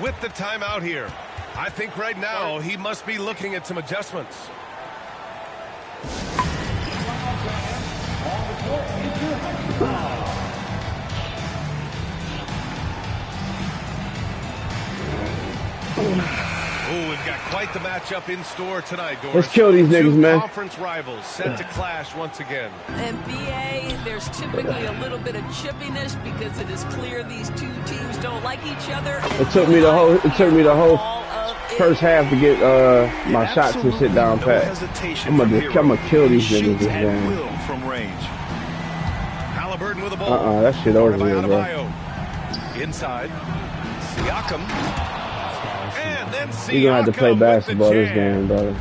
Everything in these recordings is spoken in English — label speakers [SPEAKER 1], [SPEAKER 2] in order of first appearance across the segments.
[SPEAKER 1] With the timeout here. I think right now he must be looking at some adjustments. Oh, we've got quite the matchup in store tonight, Doris.
[SPEAKER 2] Let's kill these niggas, man.
[SPEAKER 1] Conference rivals set to clash once again.
[SPEAKER 3] And BA, there's typically a little bit of chippiness because it is clear these two teams don't like each other.
[SPEAKER 2] It took me the whole first half to get my shots to sit down pat. I'm gonna kill these niggas this game.
[SPEAKER 1] From range. Halliburton with the ball.
[SPEAKER 2] That shit over here, bro.
[SPEAKER 1] Inside. Siakam. And then Siakam.
[SPEAKER 2] We're gonna have to play basketball this game, brother.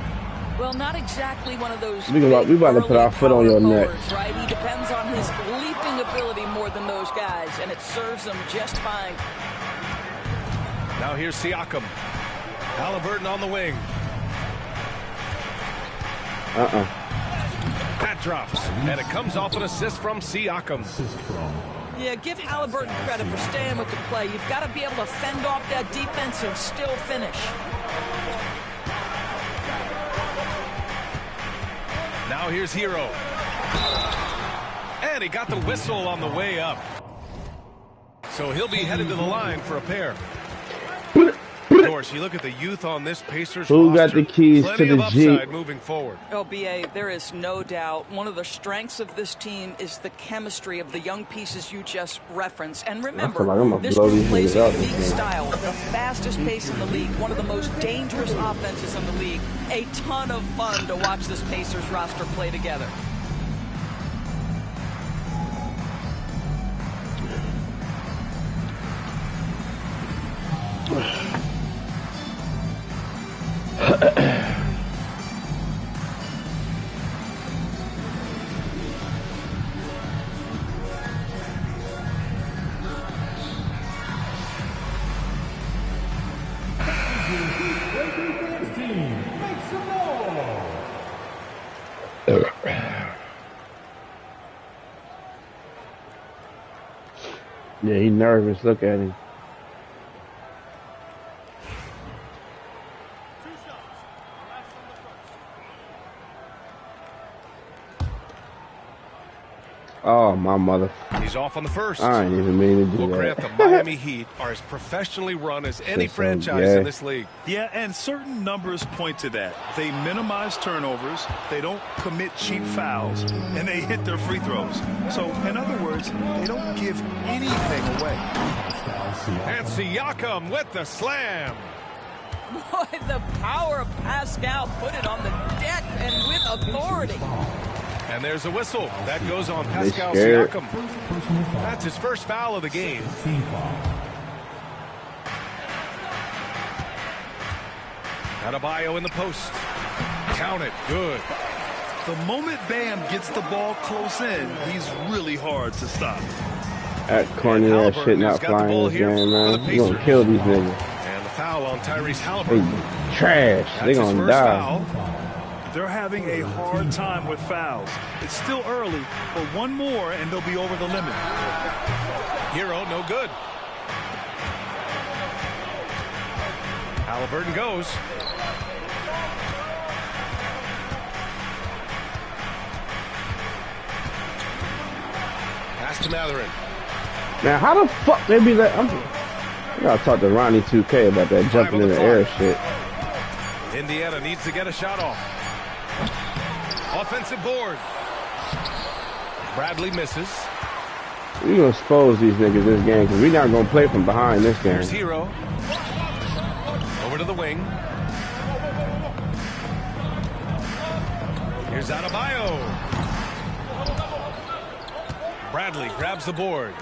[SPEAKER 3] Well, not exactly one of those.
[SPEAKER 2] We about to put our foot on your neck.
[SPEAKER 3] Right? He depends on his leaping ability more than those guys, and it serves him just fine.
[SPEAKER 1] Now here's Siakam. Halliburton on the wing. That drops, and it comes off an assist from Siakam.
[SPEAKER 3] Yeah, give Halliburton credit for staying with the play. You've got to be able to fend off that defense and still finish.
[SPEAKER 1] Now here's Hero. And he got the whistle on the way up. So he'll be headed to the line for a pair. Doris, you look at the youth on this Pacers roster.
[SPEAKER 2] Who got the keys to the Jeep?
[SPEAKER 1] Moving forward.
[SPEAKER 3] Oh, BA, there is no doubt. One of the strengths of this team is the chemistry of the young pieces you just referenced. And remember, this group plays a unique style, the fastest pace in the league, one of the most dangerous offenses in the league. A ton of fun to watch this Pacers roster play together.
[SPEAKER 2] Yeah, he's nervous. Look at him. Oh, my mother.
[SPEAKER 1] He's off on the first.
[SPEAKER 2] I ain't even mean to do that.
[SPEAKER 1] Grant, the Miami Heat are as professionally run as any franchise in this league.
[SPEAKER 4] Yeah, and certain numbers point to that. They minimize turnovers, they don't commit cheap fouls, and they hit their free throws. So, in other words, they don't give anything away.
[SPEAKER 1] And Siakam with the slam.
[SPEAKER 3] Boy, the power of Pascal put it on the deck and with authority.
[SPEAKER 1] And there's a whistle. That goes on Pascal Siakam. That's his first foul of the game. Adebayo in the post. Count it. Good.
[SPEAKER 4] The moment Bam gets the ball close in, he's really hard to stop.
[SPEAKER 2] That corny ass shit not flying this game, man. You gonna kill these niggas.
[SPEAKER 1] And the foul on Tyrese Halliburton.
[SPEAKER 2] They trash. They gonna die.
[SPEAKER 1] Foul.
[SPEAKER 4] They're having a hard time with fouls. It's still early, but one more and they'll be over the limit.
[SPEAKER 1] Hero, no good. Halliburton goes. Pass to Mathurin.
[SPEAKER 2] Now, how the fuck they be that? I gotta talk to Ronnie 2K about that jumping in the air shit.
[SPEAKER 1] Indiana needs to get a shot off. Offensive board. Bradley misses.
[SPEAKER 2] We're gonna expose these niggas this game because we're not gonna play from behind this game.
[SPEAKER 1] Here's Hero. Over to the wing. Here's Adebayo. Bradley grabs the board.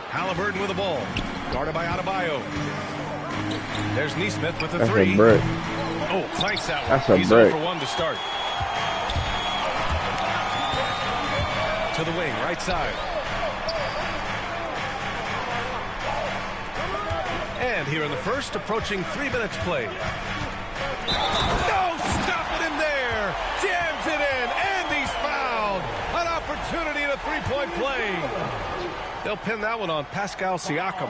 [SPEAKER 1] Halliburton with the ball. Guarded by Adebayo. There's Nesmith with the three.
[SPEAKER 2] That's a brick.
[SPEAKER 1] Oh, clanks that one.
[SPEAKER 2] That's a
[SPEAKER 1] He's
[SPEAKER 2] brick.
[SPEAKER 1] 0 for 1 to start. To the wing, right side. And here in the first, approaching 3 minutes played. No, stopping him there. Jams it in, and he's fouled. An opportunity in a three-point play. They'll pin that one on Pascal Siakam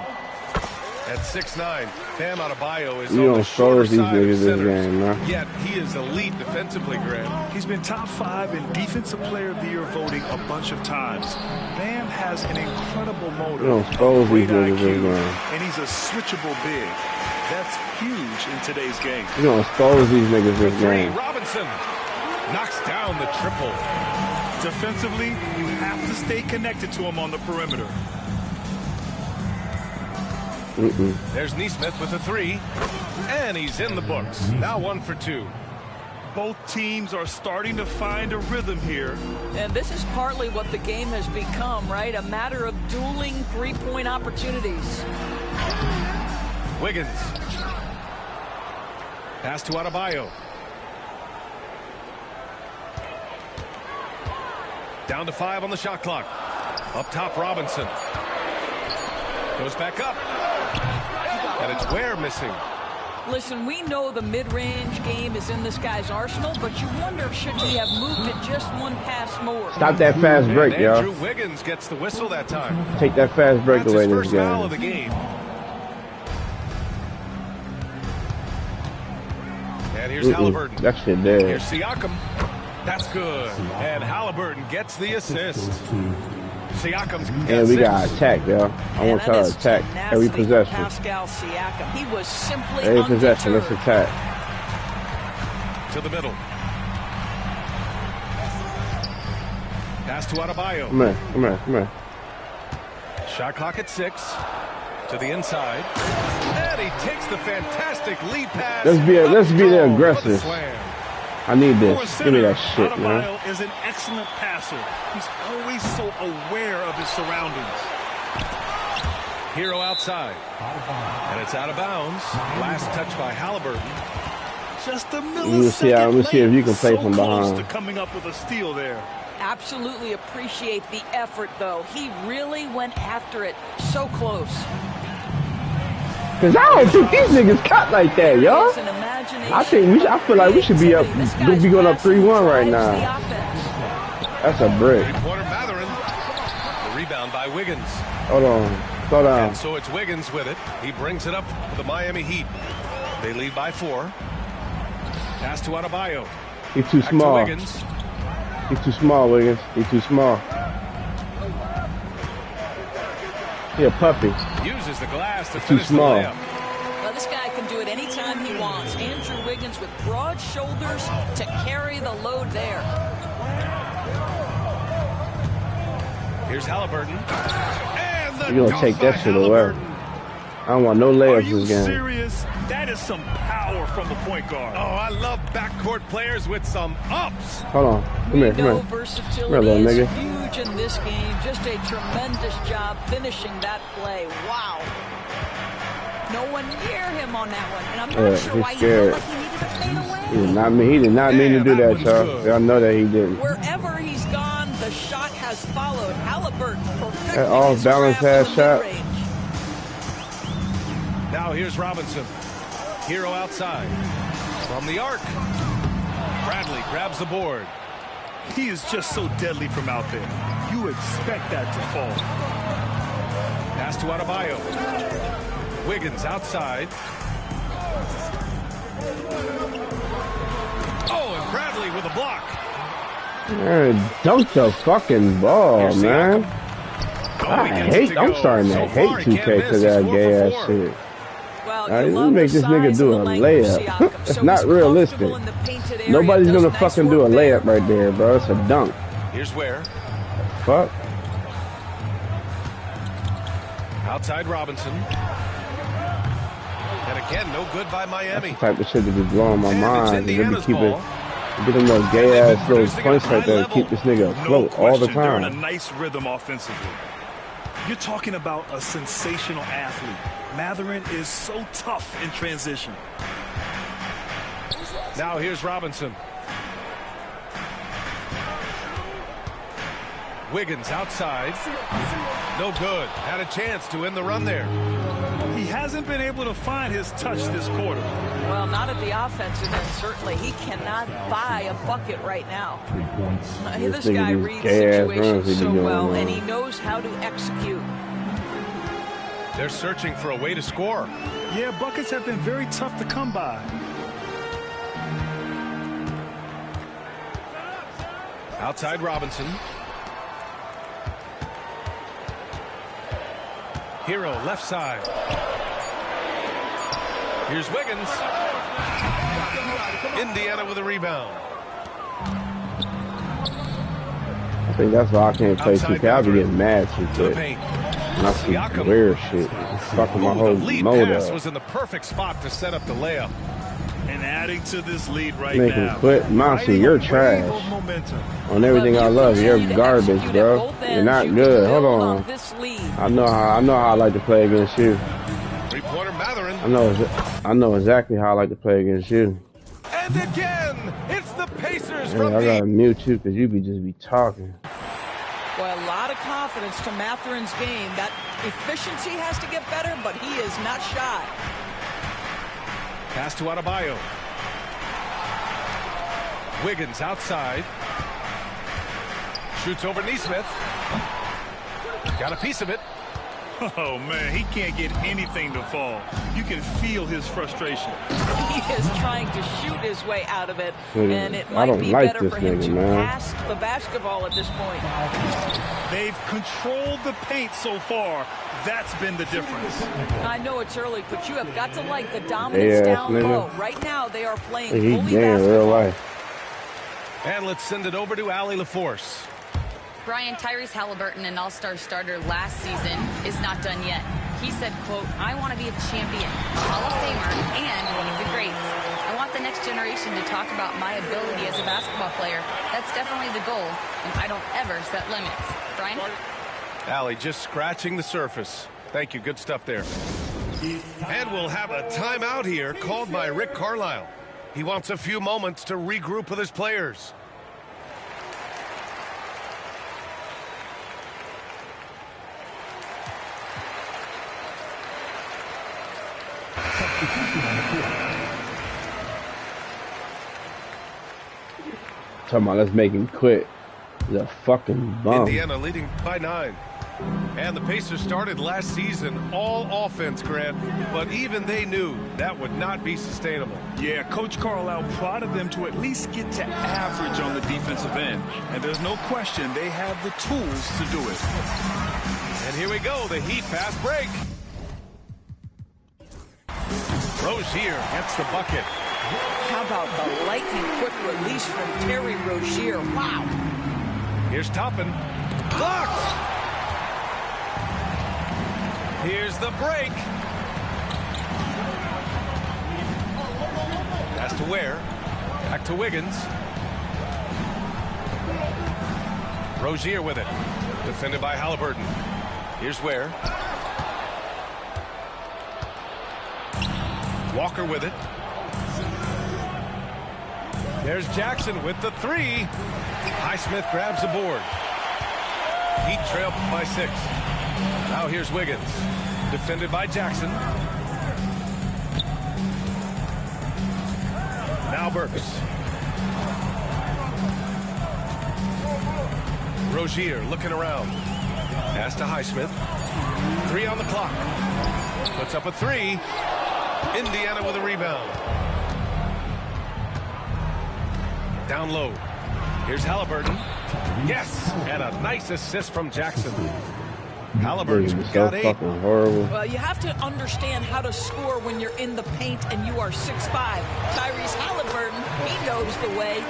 [SPEAKER 1] at 6'9". Bam Adebayo is
[SPEAKER 2] you
[SPEAKER 1] on
[SPEAKER 2] don't
[SPEAKER 1] the shorter
[SPEAKER 2] these
[SPEAKER 1] side of
[SPEAKER 2] niggas
[SPEAKER 1] centers,
[SPEAKER 2] game, man.
[SPEAKER 1] yet he is elite defensively, Graham.
[SPEAKER 4] He's been top 5 in Defensive Player of the Year voting a bunch of times. Bam has an incredible motor,
[SPEAKER 2] You don't expose these niggas this game.
[SPEAKER 4] and he's a switchable big. That's huge in today's game.
[SPEAKER 2] You don't expose these niggas this game.
[SPEAKER 1] Robinson knocks down the triple.
[SPEAKER 4] Defensively, you have to stay connected to him on the perimeter.
[SPEAKER 1] There's Nesmith with a 3, and he's in the books. Now 1 for 2.
[SPEAKER 4] Both teams are starting to find a rhythm here.
[SPEAKER 3] And this is partly what the game has become, right? A matter of dueling three-point opportunities.
[SPEAKER 1] Wiggins. Pass to Adebayo. Down to 5 on the shot clock. Up top, Robinson. Goes back up. And it's Ware missing.
[SPEAKER 3] Listen, we know the mid-range game is in this guy's arsenal, but you wonder, should he have moved it just one pass more?
[SPEAKER 2] Stop that fast break, y'all.
[SPEAKER 1] Andrew Wiggins gets the whistle that time.
[SPEAKER 2] Take that fast break
[SPEAKER 1] That's
[SPEAKER 2] away
[SPEAKER 1] his
[SPEAKER 2] this
[SPEAKER 1] first foul of
[SPEAKER 2] game.
[SPEAKER 1] the game. And here's Halliburton.
[SPEAKER 2] That shit dead.
[SPEAKER 1] Here's Siakam. That's good. And Halliburton gets the assist. Siakam's
[SPEAKER 2] And we got attack, y'all. I want y'all to attack every possession.
[SPEAKER 3] Pascal Siakam. He was simply
[SPEAKER 2] Every possession, let's
[SPEAKER 3] undeterred.
[SPEAKER 2] attack.
[SPEAKER 1] to the middle. Pass to Adebayo.
[SPEAKER 2] Come here, come here, come here.
[SPEAKER 1] Shot clock at 6. To the inside. And he takes the fantastic lead pass.
[SPEAKER 2] Let's be the
[SPEAKER 1] For the
[SPEAKER 2] aggressive.
[SPEAKER 1] slam.
[SPEAKER 2] I need
[SPEAKER 4] For a
[SPEAKER 2] this. Give me that shit,
[SPEAKER 4] Adebayo
[SPEAKER 2] man.
[SPEAKER 4] is an excellent passer. He's always so aware of his surroundings.
[SPEAKER 1] Hero outside. And it's out of bounds. Last touch by Halliburton.
[SPEAKER 4] Just a
[SPEAKER 2] Let me see
[SPEAKER 4] millisecond
[SPEAKER 2] if you can play
[SPEAKER 4] so
[SPEAKER 2] from
[SPEAKER 4] close
[SPEAKER 2] behind.
[SPEAKER 4] to coming up with a steal there.
[SPEAKER 3] Absolutely appreciate the effort, though. He really went after it so close.
[SPEAKER 2] Cause I don't think these niggas cut like that, y'all.
[SPEAKER 3] It's an imagination.
[SPEAKER 2] I feel like we should be up,
[SPEAKER 3] This guy's
[SPEAKER 2] be going up
[SPEAKER 3] passing
[SPEAKER 2] 3-1 right
[SPEAKER 3] drives
[SPEAKER 2] now.
[SPEAKER 3] the offense.
[SPEAKER 2] That's a brick.
[SPEAKER 1] Three-pointer Mathurin. The rebound by Wiggins.
[SPEAKER 2] Hold on, slow down.
[SPEAKER 1] And so it's Wiggins with it. He brings it up for the Miami Heat. They lead by 4. Pass to Adebayo.
[SPEAKER 2] He's too
[SPEAKER 1] Back to
[SPEAKER 2] small.
[SPEAKER 1] Wiggins.
[SPEAKER 2] He's too small, Wiggins. He's too small. He a puppy.
[SPEAKER 1] Uses the glass to
[SPEAKER 2] Too
[SPEAKER 1] finish the
[SPEAKER 2] small.
[SPEAKER 1] layup.
[SPEAKER 3] Well, this guy can do it anytime he wants. Andrew Wiggins with broad shoulders to carry the load there.
[SPEAKER 1] Here's Halliburton. And the
[SPEAKER 2] You're gonna
[SPEAKER 1] dunk
[SPEAKER 2] take
[SPEAKER 1] by
[SPEAKER 2] that shit away.
[SPEAKER 1] Halliburton.
[SPEAKER 2] I don't want no
[SPEAKER 4] Are
[SPEAKER 2] layups
[SPEAKER 4] you
[SPEAKER 2] this game.
[SPEAKER 4] serious? That is some power from the point guard.
[SPEAKER 1] Oh, I love backcourt players with some ups.
[SPEAKER 2] Hold on. Come here, come
[SPEAKER 3] No
[SPEAKER 2] here.
[SPEAKER 3] versatility
[SPEAKER 2] little
[SPEAKER 3] is
[SPEAKER 2] nigga.
[SPEAKER 3] huge in this game. Just a tremendous job finishing that play. Wow. No one near him on that one. And I'm not sure
[SPEAKER 2] he's
[SPEAKER 3] why he
[SPEAKER 2] scared.
[SPEAKER 3] felt like he needed to fade away.
[SPEAKER 2] He did not mean to do
[SPEAKER 1] that
[SPEAKER 2] that,
[SPEAKER 1] one's
[SPEAKER 2] y'all.
[SPEAKER 1] good.
[SPEAKER 2] Y'all know that he didn't.
[SPEAKER 3] Wherever he's gone, the shot has followed. Halliburton perfecting
[SPEAKER 2] That off-balance
[SPEAKER 3] his
[SPEAKER 2] ass
[SPEAKER 3] grab
[SPEAKER 2] shot.
[SPEAKER 3] from the mid-range.
[SPEAKER 1] Now here's Robinson. Hero outside. From the arc. Bradley grabs the board.
[SPEAKER 4] He is just so deadly from out there. You expect that to fall.
[SPEAKER 1] Pass to Adebayo. Wiggins outside. Oh, and Bradley with a block.
[SPEAKER 2] Man, dunk the fucking ball,
[SPEAKER 1] Here's
[SPEAKER 2] man.
[SPEAKER 1] Siakam.
[SPEAKER 2] I hate. I'm starting to hate 2K for that gay ass shit.
[SPEAKER 3] Well,
[SPEAKER 2] Alright,
[SPEAKER 3] you
[SPEAKER 2] we
[SPEAKER 3] love
[SPEAKER 2] make
[SPEAKER 3] the
[SPEAKER 2] this nigga
[SPEAKER 3] size
[SPEAKER 2] do
[SPEAKER 3] and
[SPEAKER 2] a
[SPEAKER 3] the length of
[SPEAKER 2] layup.
[SPEAKER 3] Siakam.
[SPEAKER 2] It's
[SPEAKER 3] So
[SPEAKER 2] not
[SPEAKER 3] he's
[SPEAKER 2] realistic.
[SPEAKER 3] comfortable in the painted area.
[SPEAKER 2] Nobody's
[SPEAKER 3] Does
[SPEAKER 2] gonna
[SPEAKER 3] nice
[SPEAKER 2] fucking do a
[SPEAKER 3] work there.
[SPEAKER 2] layup right there, bro. It's a dunk.
[SPEAKER 1] Here's Ware.
[SPEAKER 2] Fuck.
[SPEAKER 1] Outside Robinson. And again, no good by Miami.
[SPEAKER 2] That's the type of shit that be blowing my
[SPEAKER 1] And it's
[SPEAKER 2] mind. They be
[SPEAKER 1] Indiana's
[SPEAKER 2] keeping,
[SPEAKER 1] ball.
[SPEAKER 2] get them those gay ass little points right there to keep this nigga afloat all the
[SPEAKER 4] They're in a
[SPEAKER 2] time.
[SPEAKER 4] nice rhythm offensively. You're talking about a sensational athlete. Mathurin is so tough in transition.
[SPEAKER 1] Now here's Robinson. Wiggins outside. No good. Had a chance to end the run there.
[SPEAKER 4] He hasn't been able to find his touch this quarter.
[SPEAKER 3] Well, not at the offensive end, certainly. He cannot buy a bucket right now. This
[SPEAKER 2] nigga
[SPEAKER 3] guy
[SPEAKER 2] these
[SPEAKER 3] reads
[SPEAKER 2] gay-ass runs
[SPEAKER 3] situations
[SPEAKER 2] he be
[SPEAKER 3] so
[SPEAKER 2] doing,
[SPEAKER 3] well,
[SPEAKER 2] man.
[SPEAKER 3] and he knows how to execute.
[SPEAKER 1] They're searching for a way to score.
[SPEAKER 4] Yeah, buckets have been very tough to come by.
[SPEAKER 1] Outside Robinson. Hero left side. Here's Wiggins. Indiana with a rebound.
[SPEAKER 2] I think that's why I can't play 2K. I'll be getting mad too quick. And I see weird shit. It's fucking my whole mode up.
[SPEAKER 1] Was in the perfect spot to set up the layup.
[SPEAKER 4] And adding to this lead right
[SPEAKER 2] Make him
[SPEAKER 4] now.
[SPEAKER 2] quit. Mousy, you're trash. On everything I love, you're garbage, bro. You're not good. Hold on. I know how I like to play against you.
[SPEAKER 1] Three-pointer Mathurin.
[SPEAKER 2] I know exactly how I like to play against you.
[SPEAKER 1] And again, it's the Pacers
[SPEAKER 2] Hey,
[SPEAKER 1] from
[SPEAKER 2] I gotta
[SPEAKER 1] deep.
[SPEAKER 2] mute you because you just be talking.
[SPEAKER 3] Well, a lot of confidence to Mathurin's game. That efficiency has to get better, but he is not shy.
[SPEAKER 1] Pass to Adebayo. Wiggins outside. Shoots over Nesmith. Got a piece of it.
[SPEAKER 4] Oh, man, he can't get anything to fall. You can feel his frustration.
[SPEAKER 3] He is trying to shoot his way out of it,
[SPEAKER 2] Dude,
[SPEAKER 3] and it
[SPEAKER 2] I
[SPEAKER 3] might
[SPEAKER 2] don't
[SPEAKER 3] be
[SPEAKER 2] like
[SPEAKER 3] better
[SPEAKER 2] this
[SPEAKER 3] for him
[SPEAKER 2] nigga,
[SPEAKER 3] to
[SPEAKER 2] man.
[SPEAKER 3] pass the basketball at this point.
[SPEAKER 4] They've controlled the paint so far. That's been the difference.
[SPEAKER 3] I know it's early, but you have got to like the dominance down
[SPEAKER 2] nigga.
[SPEAKER 3] low. Right now, they are playing
[SPEAKER 2] He
[SPEAKER 3] bully
[SPEAKER 2] damn
[SPEAKER 3] basketball.
[SPEAKER 2] real life.
[SPEAKER 1] And let's send it over to Allie LaForce.
[SPEAKER 5] Brian, Tyrese Halliburton, an all-star starter last season, is not done yet. He said, quote, I want to be a champion, Hall of Famer, and one of the greats. I want the next generation to talk about my ability as a basketball player. That's definitely the goal, and I don't ever set limits. Brian?
[SPEAKER 1] Allie just scratching the surface. Thank you. Good stuff there. And we'll have a timeout here called by Rick Carlisle. He wants a few moments to regroup with his players.
[SPEAKER 2] Talking about let's make him quit. He's a fucking bum.
[SPEAKER 1] Indiana leading by 9. And the Pacers started last season all offense, Grant, but even they knew that would not be sustainable.
[SPEAKER 4] Yeah, Coach Carlisle prodded them to at least get to average on the defensive end. And there's no question they have the tools to do it.
[SPEAKER 1] And here we go, the Heat fast break. Rozier gets the bucket.
[SPEAKER 3] How about the lightning quick release from Terry Rozier? Wow.
[SPEAKER 1] Here's Toppin. Blocked. Here's the break. Pass to Ware. Back to Wiggins. Rozier with it. Defended by Halliburton. Here's Ware. Walker with it. There's Jackson with the 3. Highsmith grabs the board. Heat trail by 6. Now here's Wiggins. Defended by Jackson. Now Burks. Rozier looking around. Pass to Highsmith. 3 on the clock. Puts up a 3. Indiana with a rebound. Down low. Here's Halliburton. Yes! And a nice assist from Jackson. Halliburton's got 8.
[SPEAKER 2] Fucking horrible.
[SPEAKER 3] Well, you have to understand how to score when you're in the paint and you are 6'5". Tyrese Halliburton, he knows the way.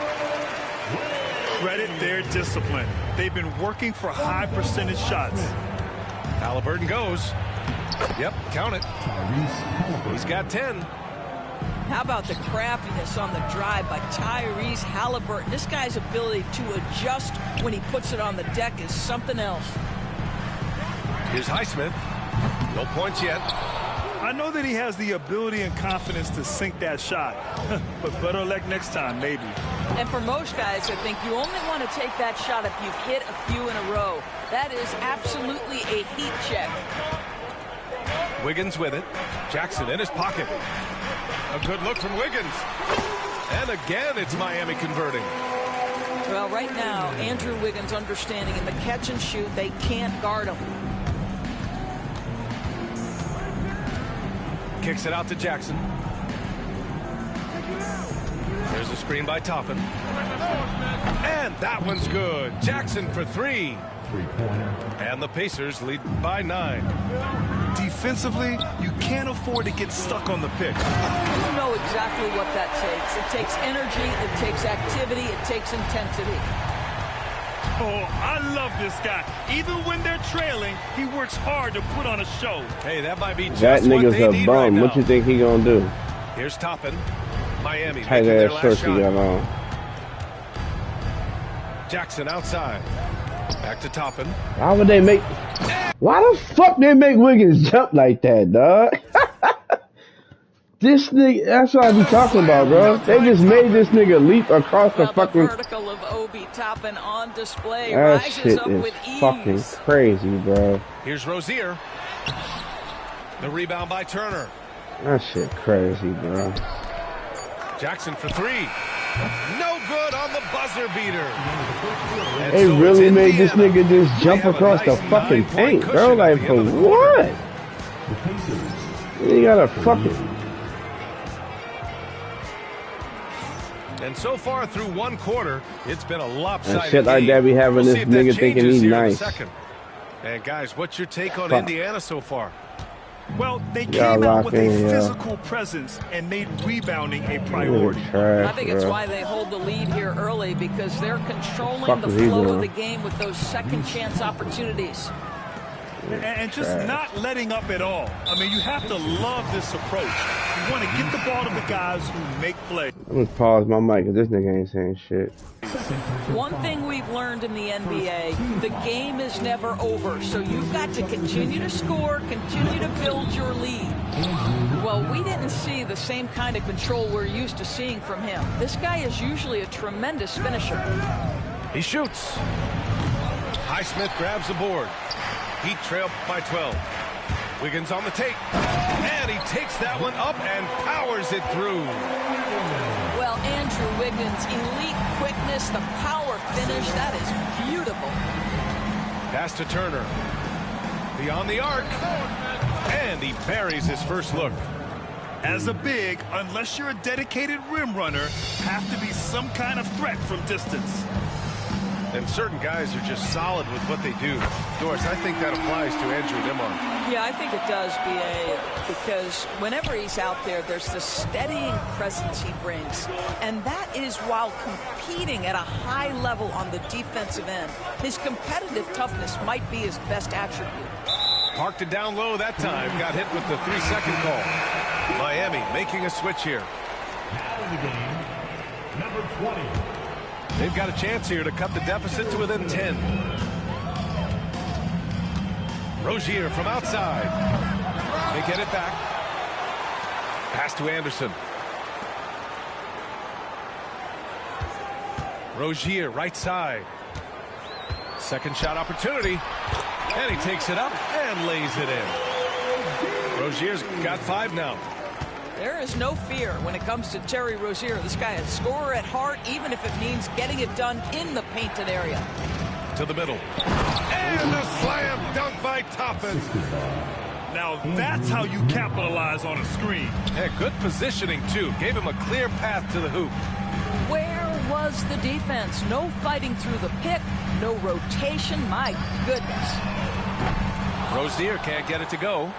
[SPEAKER 4] Credit their discipline. They've been working for high percentage shots.
[SPEAKER 1] Halliburton goes. Yep, count it. He's got 10.
[SPEAKER 3] How about the craftiness on the drive by Tyrese Halliburton? This guy's ability to adjust when he puts it on the deck is something else.
[SPEAKER 1] Here's Highsmith. No points yet.
[SPEAKER 4] I know that he has the ability and confidence to sink that shot, but better luck next time, maybe.
[SPEAKER 3] And for most guys, I think you only want to take that shot if you've hit a few in a row. That is absolutely a heat check.
[SPEAKER 1] Wiggins with it. Jackson in his pocket. A good look from Wiggins. And again, it's Miami converting.
[SPEAKER 3] Well, right now, Andrew Wiggins understanding in the catch and shoot, they can't guard him.
[SPEAKER 1] Kicks it out to Jackson. There's a screen by Toppin. And that one's good. Jackson for 3. And the Pacers lead by 9.
[SPEAKER 4] Defensively, you can't afford to get stuck on the pick.
[SPEAKER 3] You know exactly what that takes. It takes energy, it takes activity, it takes intensity.
[SPEAKER 4] Oh, I love this guy. Even when they're trailing, he works hard to put on a show.
[SPEAKER 1] Hey, that might be just
[SPEAKER 2] that nigga's
[SPEAKER 1] what they need
[SPEAKER 2] a bum.
[SPEAKER 1] right now.
[SPEAKER 2] What you think he gonna do?
[SPEAKER 1] Here's Toppin. Miami
[SPEAKER 2] Tight
[SPEAKER 1] making their
[SPEAKER 2] ass
[SPEAKER 1] last
[SPEAKER 2] shirt
[SPEAKER 1] shot.
[SPEAKER 2] he got on.
[SPEAKER 1] Jackson outside. Back to Toppin.
[SPEAKER 2] Why would they make? Why the fuck they make Wiggins jump like that, dog? This nigga, that's what I be talking about, bro. They just made this nigga leap across the fucking.
[SPEAKER 3] The vertical of Obi Toppin on display.
[SPEAKER 2] That
[SPEAKER 3] Rises
[SPEAKER 2] shit
[SPEAKER 3] up
[SPEAKER 2] is
[SPEAKER 3] with ease.
[SPEAKER 2] fucking crazy, bro.
[SPEAKER 1] Here's Rozier. The rebound by Turner.
[SPEAKER 2] That shit crazy, bro.
[SPEAKER 1] Jackson for 3. No good on the buzzer beater. And
[SPEAKER 2] They
[SPEAKER 1] so
[SPEAKER 2] really
[SPEAKER 1] it's
[SPEAKER 2] made this
[SPEAKER 1] Indiana.
[SPEAKER 2] nigga just
[SPEAKER 1] They
[SPEAKER 2] jump
[SPEAKER 1] have a
[SPEAKER 2] across the
[SPEAKER 1] nice
[SPEAKER 2] fucking
[SPEAKER 1] 9-point
[SPEAKER 2] paint, bro.
[SPEAKER 1] cushion
[SPEAKER 2] Like,
[SPEAKER 1] at the
[SPEAKER 2] for
[SPEAKER 1] end of the quarter.
[SPEAKER 2] what? You gotta fucking.
[SPEAKER 1] And so far through one quarter, it's been a lopsided
[SPEAKER 2] And shit like
[SPEAKER 1] game.
[SPEAKER 2] that be having
[SPEAKER 1] We'll
[SPEAKER 2] this
[SPEAKER 1] see if that
[SPEAKER 2] nigga thinking
[SPEAKER 1] changes
[SPEAKER 2] he's
[SPEAKER 1] here in a
[SPEAKER 2] nice.
[SPEAKER 1] second. And guys, what's your take on
[SPEAKER 2] Fuck.
[SPEAKER 1] Indiana so far?
[SPEAKER 4] Well, they
[SPEAKER 2] Y'all
[SPEAKER 4] came out
[SPEAKER 2] lock
[SPEAKER 4] with a
[SPEAKER 2] in, yeah.
[SPEAKER 4] physical presence and made rebounding a
[SPEAKER 2] Really
[SPEAKER 4] priority.
[SPEAKER 2] trash,
[SPEAKER 3] I think it's
[SPEAKER 2] bro.
[SPEAKER 3] why they hold the lead here early, because they're controlling
[SPEAKER 2] Fuck
[SPEAKER 3] the
[SPEAKER 2] is he
[SPEAKER 3] flow of
[SPEAKER 2] doing?
[SPEAKER 3] the game with those second chance opportunities.
[SPEAKER 4] And just not letting up at all. I mean, you have to love this approach. You want to get the ball to the guys who make plays.
[SPEAKER 2] I'm gonna pause my mic because this nigga ain't saying shit.
[SPEAKER 3] One thing we've learned in the NBA, the game is never over, so you've got to continue to score, continue to build your lead. Well, we didn't see the same kind of control we're used to seeing from him. This guy is usually a tremendous finisher.
[SPEAKER 1] He shoots. Highsmith grabs the board. Heat trail by 12. Wiggins on the take. And he takes that one up and powers it through.
[SPEAKER 3] Well, Andrew Wiggins, elite quickness, the power finish, that is beautiful.
[SPEAKER 1] Pass to Turner. Beyond the arc. And he buries his first look.
[SPEAKER 4] As a big, unless you're a dedicated rim runner, have to be some kind of threat from distance.
[SPEAKER 1] And certain guys are just solid with what they do. Doris, I think that applies to Andrew Nembhard.
[SPEAKER 3] Yeah, I think it does, B.A., because whenever he's out there, there's the steadying presence he brings. And that is while competing at a high level on the defensive end. His competitive toughness might be his best attribute.
[SPEAKER 1] Parked it down low that time. Got hit with the 3-second call. Miami making a switch here.
[SPEAKER 6] Out of the game, number 20.
[SPEAKER 1] They've got a chance here to cut the deficit to within 10. Rozier from outside. They get it back. Pass to Anderson. Rozier, right side. Second shot opportunity. And he takes it up and lays it in. Rozier's got 5 now.
[SPEAKER 3] There is no fear when it comes to Terry Rozier. This guy is a scorer at heart, even if it means getting it done in the painted area.
[SPEAKER 1] To the middle. And a slam dunk by Toppin.
[SPEAKER 4] Now that's how you capitalize on a screen.
[SPEAKER 1] Yeah, good positioning, too. Gave him a clear path to the hoop.
[SPEAKER 3] Where was the defense? No fighting through the pick, no rotation. My goodness.
[SPEAKER 1] Rozier can't get it to go.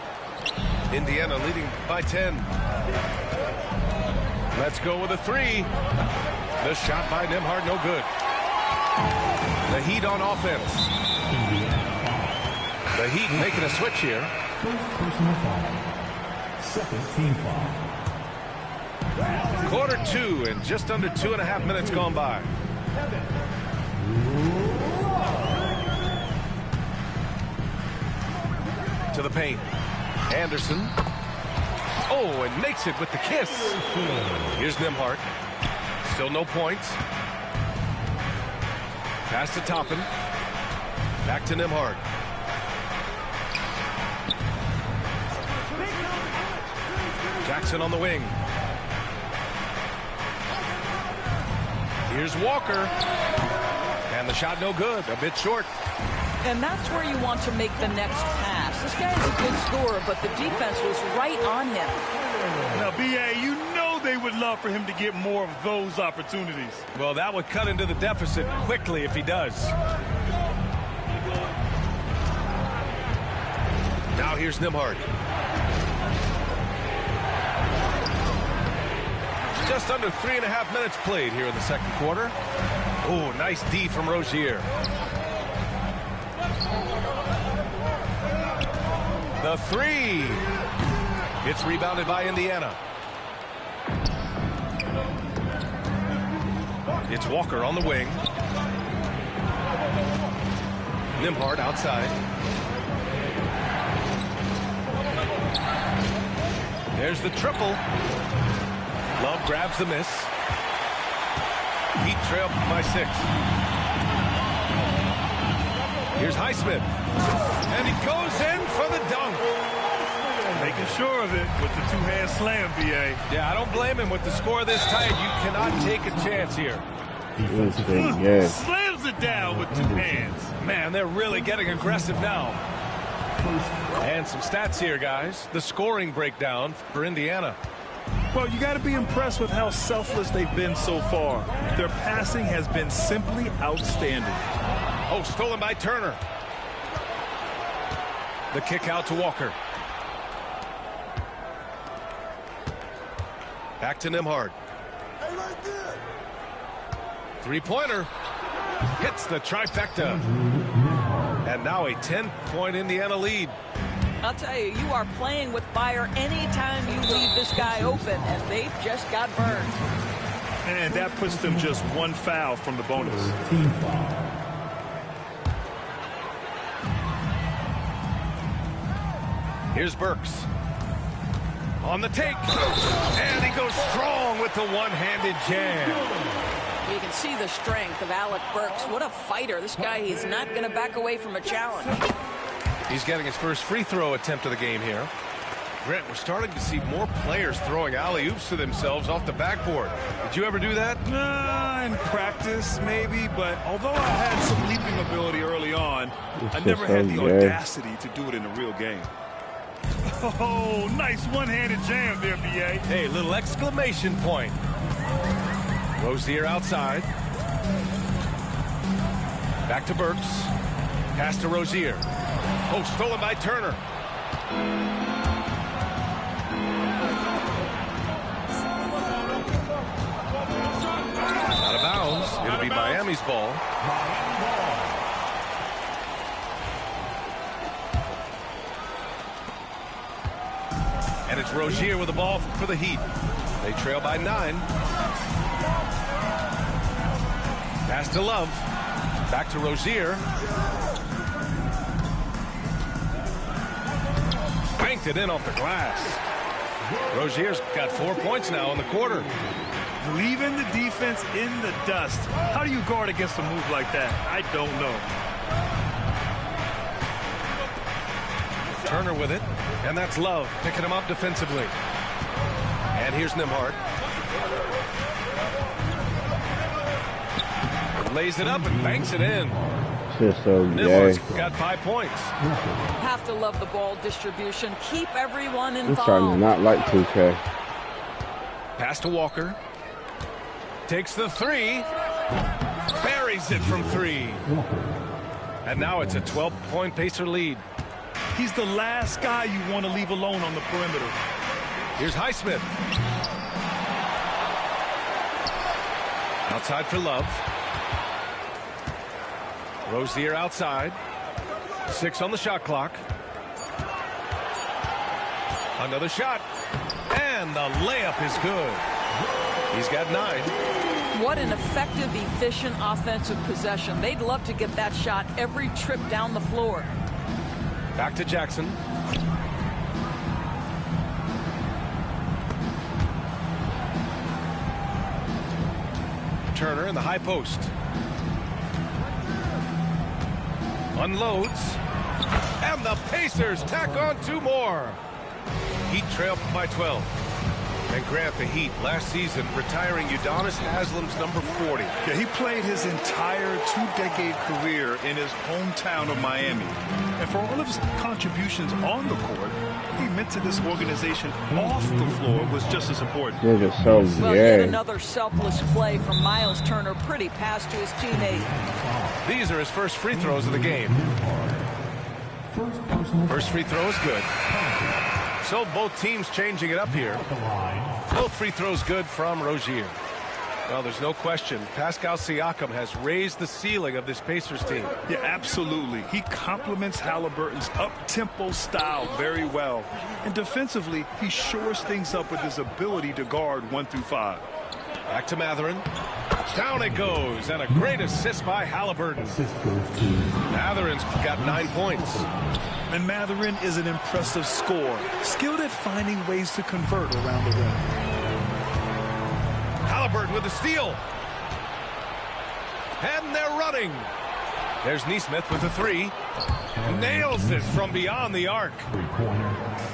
[SPEAKER 1] Indiana leading by 10. Let's go with a 3. The shot by Nembhard, no good. The Heat on offense. The Heat making a switch here.
[SPEAKER 6] First personal foul. Second team foul.
[SPEAKER 1] Quarter 2 and just under 2.5 minutes gone by. To the paint. Anderson. Oh, and makes it with the kiss. Here's Nembhard. Still no points. Pass to Toppin. Back to Nembhard. Jackson on the wing. Here's Walker. And the shot no good. A bit short.
[SPEAKER 3] And that's where you want to make the next pass. This guy is a good scorer, but the defense was right on him.
[SPEAKER 4] Now, B.A., you know they would love for him to get more of those opportunities.
[SPEAKER 1] Well, that would cut into the deficit quickly if he does. Now here's Nembhard. Just under 3.5 minutes played here in the second quarter. Oh, nice D from Rozier. The three. It's rebounded by Indiana. It's Walker on the wing. Nembhard outside. There's the triple. Love grabs the miss. Heat trail by 6. Here's Highsmith. And he goes in for the dunk.
[SPEAKER 4] Making sure of it with the two-hand slam, B.A.
[SPEAKER 1] Yeah, I don't blame him with the score this tight. You cannot take a chance here.
[SPEAKER 4] Slams it down with 2 hands.
[SPEAKER 1] Man, they're really getting aggressive now. And some stats here, guys. The scoring breakdown for Indiana.
[SPEAKER 4] Well, you got to be impressed with how selfless they've been so far. Their passing has been simply outstanding.
[SPEAKER 1] Oh, stolen by Turner. The kick out to Walker. Back to Nembhard. Three-pointer. Hits the trifecta. And now a 10-point Indiana lead.
[SPEAKER 3] I'll tell you, you are playing with fire anytime you leave this guy open, and they've just got burned.
[SPEAKER 4] And that puts them just 1 foul from the bonus.
[SPEAKER 6] Team foul.
[SPEAKER 1] Here's Burks. On the take. And he goes strong with the one-handed jam.
[SPEAKER 3] You can see the strength of Alec Burks. What a fighter. This guy, he's not going to back away from a challenge.
[SPEAKER 1] He's getting his first free throw attempt of the game here. Grant, we're starting to see more players throwing alley-oops to themselves off the backboard. Did you ever do that?
[SPEAKER 4] In practice, maybe, but although I had some leaping ability early on, I never had the audacity to do it in a real game. Oh, nice one-handed jam there, B.A.
[SPEAKER 1] Hey, little exclamation point. Rozier outside. Back to Burks. Pass to Rozier. Oh, stolen by Turner. Out of bounds. It'll be Miami's ball. And it's Rozier with the ball for the Heat. They trail by 9. Pass to Love. Back to Rozier. Banked it in off the glass. Rozier's got 4 points now in the quarter.
[SPEAKER 4] Leaving the defense in the dust. How do you guard against a move like that? I don't know.
[SPEAKER 1] Turner with it. And that's Love picking him up defensively. And here's Nembhard. Lays it up and banks it in.
[SPEAKER 2] Just so
[SPEAKER 1] Nembhard's got 5 points.
[SPEAKER 3] Have to love the ball distribution. Keep everyone involved.
[SPEAKER 2] I'm starting to not like 2K.
[SPEAKER 1] Pass to Walker. Takes the 3. Buries it from 3. And now it's a 12-point Pacer lead.
[SPEAKER 4] He's the last guy you want to leave alone on the perimeter.
[SPEAKER 1] Here's Highsmith. Outside for Love. Rozier outside. 6 on the shot clock. Another shot. And the layup is good. He's got 9.
[SPEAKER 3] What an effective, efficient offensive possession. They'd love to get that shot every trip down the floor.
[SPEAKER 1] Back to Jackson. Turner in the high post. Unloads. And the Pacers tack on 2 more. Heat trail by 12. And Grant, the Heat, last season, retiring Udonis Haslem's number 40.
[SPEAKER 4] Yeah, he played his entire two-decade career in his hometown of Miami. And for all of his contributions on the court, he meant to this organization off the floor was just as important.
[SPEAKER 3] Well, yet another selfless play from Miles Turner. Pretty pass to his teammate.
[SPEAKER 1] These are his first free throws of the game. First free throw is good. So both teams changing it up here. Both free throws good from Rozier. Well, there's no question. Pascal Siakam has raised the ceiling of this Pacers team.
[SPEAKER 4] Yeah, absolutely. He complements Halliburton's up-tempo style very well. And defensively, he shores things up with his ability to guard 1 through 5.
[SPEAKER 1] Back to Mathurin. Down it goes, and a great assist by Halliburton. Mathurin's got 9 points.
[SPEAKER 4] And Mathurin is an impressive scorer, skilled at finding ways to convert around the rim.
[SPEAKER 1] Halliburton with the steal. And they're running. There's Nesmith with the 3. Nails it from beyond the arc.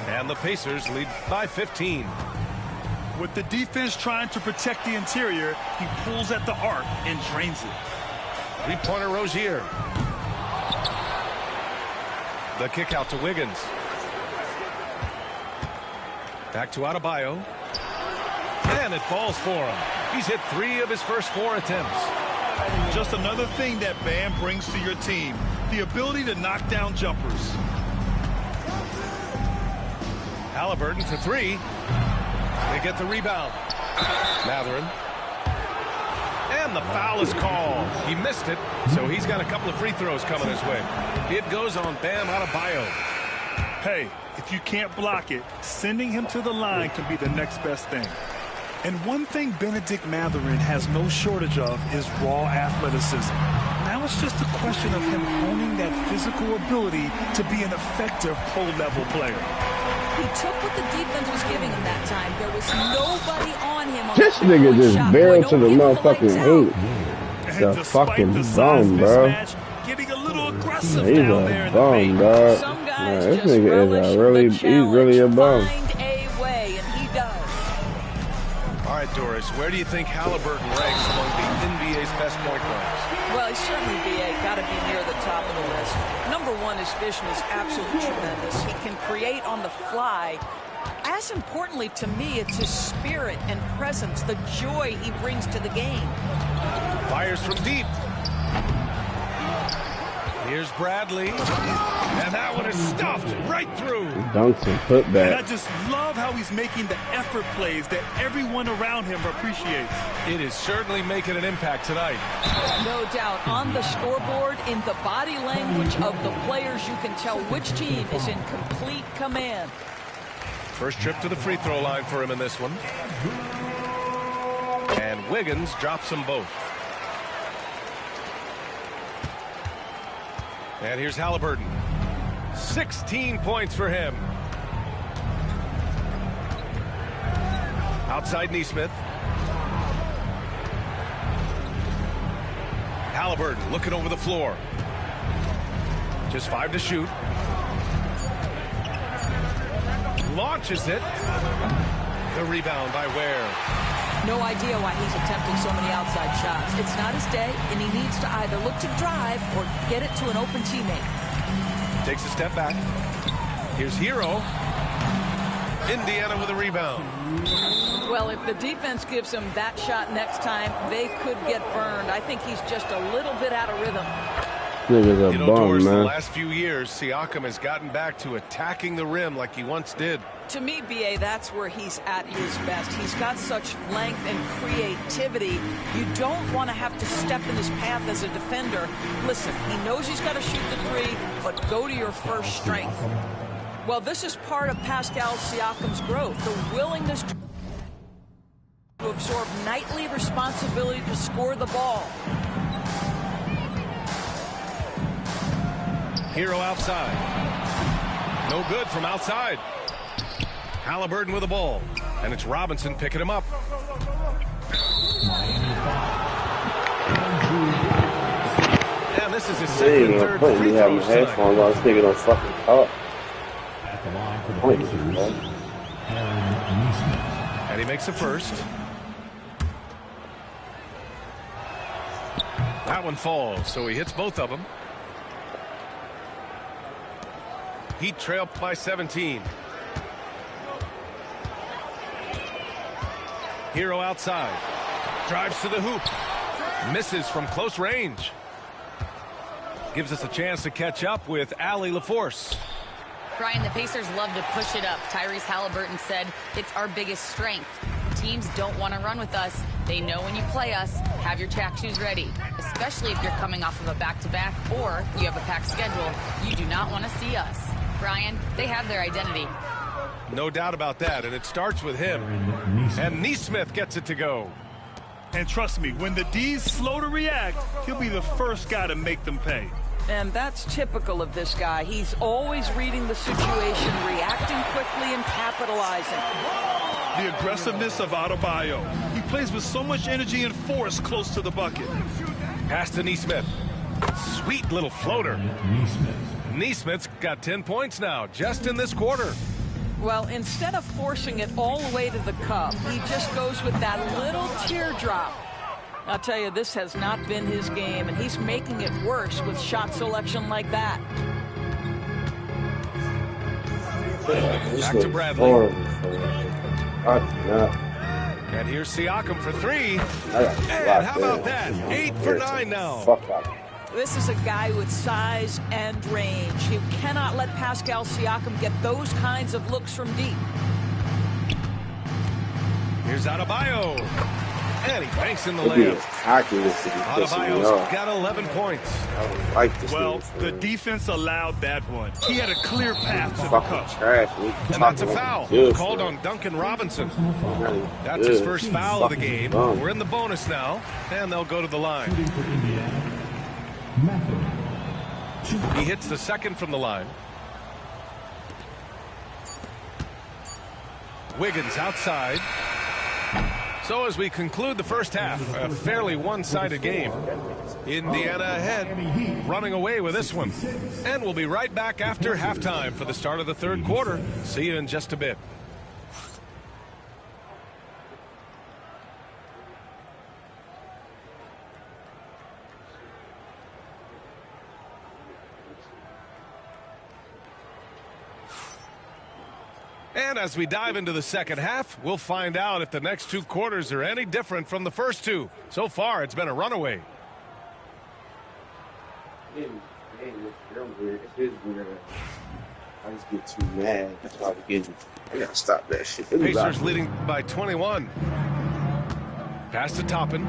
[SPEAKER 1] And the Pacers lead by 15.
[SPEAKER 4] With the defense trying to protect the interior, he pulls at the arc and drains it.
[SPEAKER 1] 3-pointer Rozier. The kick out to Wiggins. Back to Adebayo. And it falls for him. He's hit 3 of his first 4 attempts.
[SPEAKER 4] Just another thing that Bam brings to your team, the ability to knock down jumpers.
[SPEAKER 1] Halliburton for 3. They get the rebound. Mathurin. And the foul is called. He missed it, so he's got a couple of free throws coming his way. It goes on Bam Adebayo.
[SPEAKER 4] Hey, if you can't block it, sending him to the line can be the next best thing. And one thing Bennedict Mathurin has no shortage of is raw athleticism. Now it's just a question of him honing that physical ability to be an effective pro-level player.
[SPEAKER 3] He took what the defense was giving him that time. There was nobody on him.
[SPEAKER 2] This nigga just barreled to the motherfucking hoop. The fucking bum, bro.
[SPEAKER 4] Getting a little aggressive
[SPEAKER 2] he's
[SPEAKER 4] down there
[SPEAKER 2] a
[SPEAKER 4] in
[SPEAKER 2] bum,
[SPEAKER 4] the
[SPEAKER 2] dog.
[SPEAKER 3] Some
[SPEAKER 2] Nah,
[SPEAKER 3] guys
[SPEAKER 2] this
[SPEAKER 3] just
[SPEAKER 2] nigga
[SPEAKER 3] relish
[SPEAKER 2] is a really,
[SPEAKER 3] the
[SPEAKER 2] he's really a bum.
[SPEAKER 3] Find a way, and he does.
[SPEAKER 1] All right, Doris, where do you think Halliburton ranks among the NBA's best point guards?
[SPEAKER 3] Well, he's certainly, B.A., got to be near the top of the list. Number 1, his vision is absolutely tremendous. He can create on the fly. As importantly to me, it's his spirit and presence, the joy he brings to the game.
[SPEAKER 1] Fires from deep. Here's Bradley. And that one is stuffed right through.
[SPEAKER 2] Dunks and put
[SPEAKER 4] And
[SPEAKER 2] back.
[SPEAKER 4] I just love how he's making the effort plays that everyone around him appreciates.
[SPEAKER 1] It is certainly making an impact tonight.
[SPEAKER 3] No doubt. On the scoreboard, in the body language of the players, you can tell which team is in complete command.
[SPEAKER 1] First trip to the free throw line for him in this one. And Wiggins drops them both. And here's Halliburton. 16 points for him. Outside Nesmith. Halliburton looking over the floor. Just 5 to shoot. Launches it. The rebound by Ware.
[SPEAKER 3] No idea why he's attempting so many outside shots. It's not his day, and he needs to either look to drive or get it to an open teammate.
[SPEAKER 1] Takes a step back. Here's Hero. Indiana with a rebound.
[SPEAKER 3] Well, if the defense gives him that shot next time, they could get burned. I think he's just a little bit out of rhythm.
[SPEAKER 2] Nigga's a bum,
[SPEAKER 1] Doris,
[SPEAKER 2] man.
[SPEAKER 1] the last few years, Siakam has gotten back to attacking the rim like he once did.
[SPEAKER 3] To me, B.A., that's where he's at his best. He's got such length and creativity. You don't want to have to step in his path as a defender. Listen, he knows he's got to shoot the 3, but go to your first strength. Well, this is part of Pascal Siakam's growth, the willingness to absorb nightly responsibility to score the ball.
[SPEAKER 1] Hero outside. No good from outside. Halliburton with the ball. And it's Robinson picking him up. And this is his second and third free throws tonight.
[SPEAKER 2] Headphones on, this nigga don't fucking talk.
[SPEAKER 6] At the line for the Pacers, Aaron Nesmith.
[SPEAKER 1] And he makes the first. That one falls, so he hits both of them. Heat trail by 17. Hero outside. Drives to the hoop. Misses from close range. Gives us a chance to catch up with Allie LaForce.
[SPEAKER 5] Brian, the Pacers love to push it up. Tyrese Halliburton said, it's our biggest strength. Teams don't want to run with us. They know when you play us, have your track shoes ready, especially if you're coming off of a back-to-back or you have a packed schedule. You do not want to see us. Brian, they have their identity.
[SPEAKER 1] No doubt about that, and it starts with him. And Nesmith gets it to go.
[SPEAKER 4] And trust me, when the D's slow to react, he'll be the first guy to make them pay.
[SPEAKER 3] And that's typical of this guy. He's always reading the situation, reacting quickly and capitalizing.
[SPEAKER 4] The aggressiveness of Adebayo. He plays with so much energy and force close to the bucket.
[SPEAKER 1] Pass to Nesmith. Sweet little floater. Nesmith's got 10 points now, just in this quarter.
[SPEAKER 3] Well, instead of forcing it all the way to the cup, he just goes with that little teardrop. I'll tell you, this has not been his game, and he's making it worse with shot selection like that.
[SPEAKER 1] Back to Bradley. And here's Siakam for three. And how about that? 8 for 9 now.
[SPEAKER 3] This is a guy with size and range. You cannot let Pascal Siakam get those kinds of looks from deep.
[SPEAKER 1] Here's Adebayo. And he banks in the layup. Adebayo's got 11 points.
[SPEAKER 4] Well, the defense allowed that one. He had a clear path to the cup.
[SPEAKER 1] And that's a foul called on Duncan Robinson. That's his first foul of the game. We're in the bonus now, and they'll go to the line. He hits the second from the line. Wiggins outside. So as we conclude the first half, a fairly one-sided game. Indiana ahead, running away with this one. And we'll be right back after halftime for the start of the third quarter. See you in just a bit. And as we dive into the second half, we'll find out if the next two quarters are any different from the first two. So far, it's been a runaway.
[SPEAKER 2] I just get too mad. That's why I gotta stop that shit.
[SPEAKER 1] Pacers leading by 21. Pass to Toppin.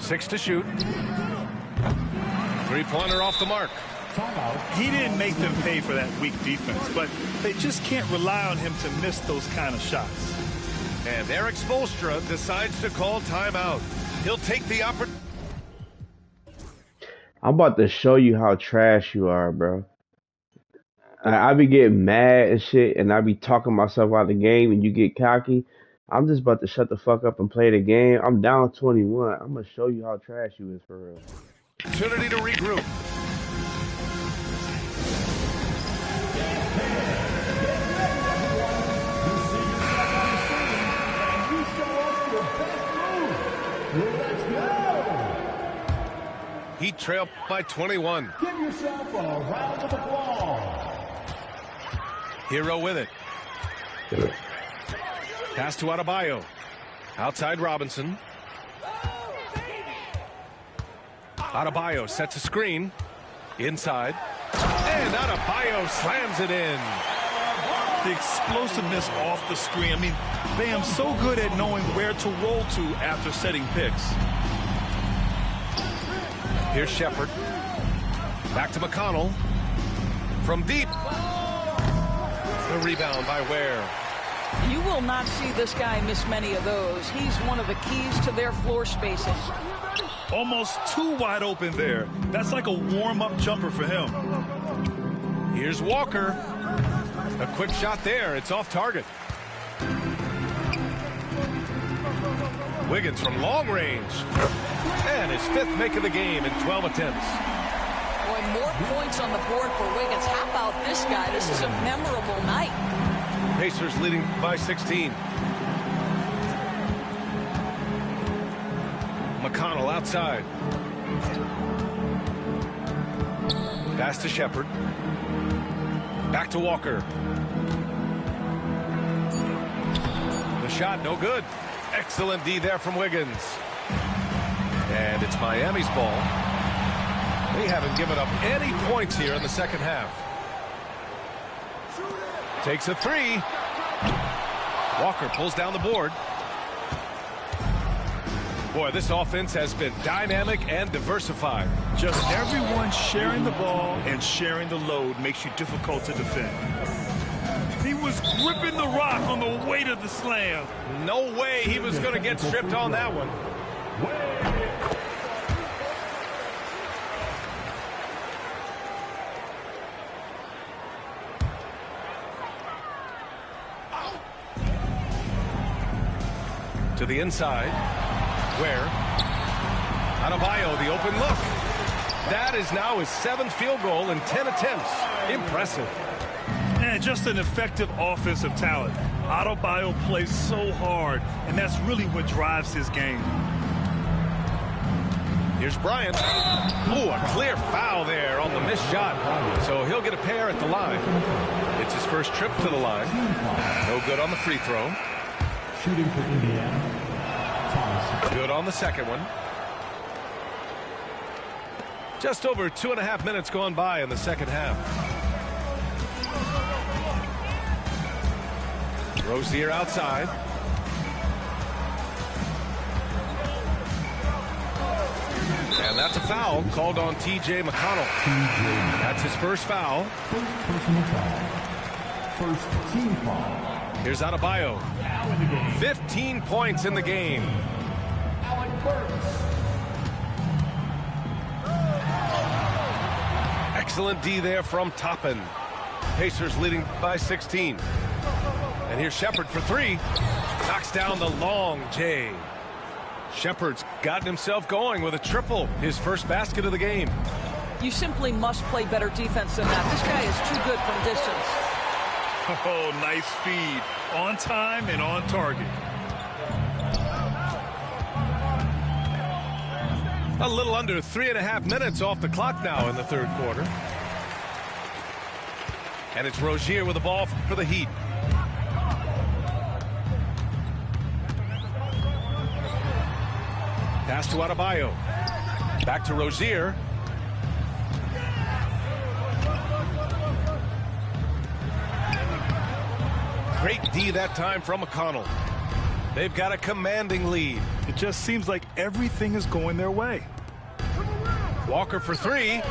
[SPEAKER 1] Six to shoot. Three-pointer off the mark.
[SPEAKER 4] He didn't make them pay for that weak defense, but they just can't rely on him to miss those kind of shots.
[SPEAKER 1] And Eric Spoelstra decides to call timeout. He'll take the opportunity.
[SPEAKER 2] I'm about to show you how trash you are, bro. I be getting mad and shit, and I be talking myself out of the game, and you get cocky. I'm just about to shut the fuck up and play the game. I'm down 21. I'm going to show you how trash you is for real.
[SPEAKER 1] Opportunity to regroup. Heat trail by 21.
[SPEAKER 6] Give yourself a round of applause.
[SPEAKER 1] Hero with it. Pass to Adebayo. Outside Robinson. Adebayo sets a screen. Inside. And Adebayo slams it in.
[SPEAKER 4] The explosiveness off the screen. I mean, Bam's so good at knowing where to roll to after setting picks.
[SPEAKER 1] Here's Shepherd. Back to McConnell. From deep. The rebound by Ware.
[SPEAKER 3] You will not see this guy miss many of those. He's one of the keys to their floor spacing.
[SPEAKER 4] Almost too wide open there. That's like a warm-up jumper for him.
[SPEAKER 1] Here's Walker. A quick shot there. It's off target. Wiggins from long range. And his 5th make of the game in 12 attempts.
[SPEAKER 3] Boy, more points on the board for Wiggins. How about this guy? This is a memorable night.
[SPEAKER 1] Pacers leading by 16. McConnell outside. Pass to Shepherd. Back to Walker. The shot, no good. Excellent D there from Wiggins. And it's Miami's ball. They haven't given up any points here in the second half. Takes a 3. Walker pulls down the board. Boy, this offense has been dynamic and diversified.
[SPEAKER 4] Just everyone sharing the ball and sharing the load makes you difficult to defend. He was gripping the rock on the weight of the slam.
[SPEAKER 1] No way he was going to get stripped on that one. To the inside. Where? Adebayo, the open look. That is now his 7th field goal in 10 attempts. Impressive.
[SPEAKER 4] And just an effective offensive talent. Adebayo plays so hard, and that's really what drives his game.
[SPEAKER 1] Here's Bryant. Oh, a clear foul there on the missed shot. So he'll get a pair at the line. It's his first trip to the line. No good on the free throw.
[SPEAKER 6] Shooting for Indiana.
[SPEAKER 1] Good on the second one. Just over 2.5 minutes gone by in the second half. Rozier outside. And that's a foul called on T.J. McConnell. That's his first foul.
[SPEAKER 6] First personal foul. First team foul.
[SPEAKER 1] Here's Adebayo. 15 points in the game. Excellent D there from Toppin. Pacers leading by 16. And here's Shepherd for 3. Knocks down the long J. Shepherd's gotten himself going with a triple. His first basket of the game.
[SPEAKER 3] You simply must play better defense than that. This guy is too good from distance.
[SPEAKER 4] Oh, nice feed. On time and on target.
[SPEAKER 1] A little under 3.5 minutes off the clock now in the third quarter. And it's Rozier with the ball for the Heat. Pass to Adebayo. Back to Rozier. Great D that time from McConnell. They've got a commanding lead.
[SPEAKER 4] It just seems like everything is going their way.
[SPEAKER 1] Walker for 3.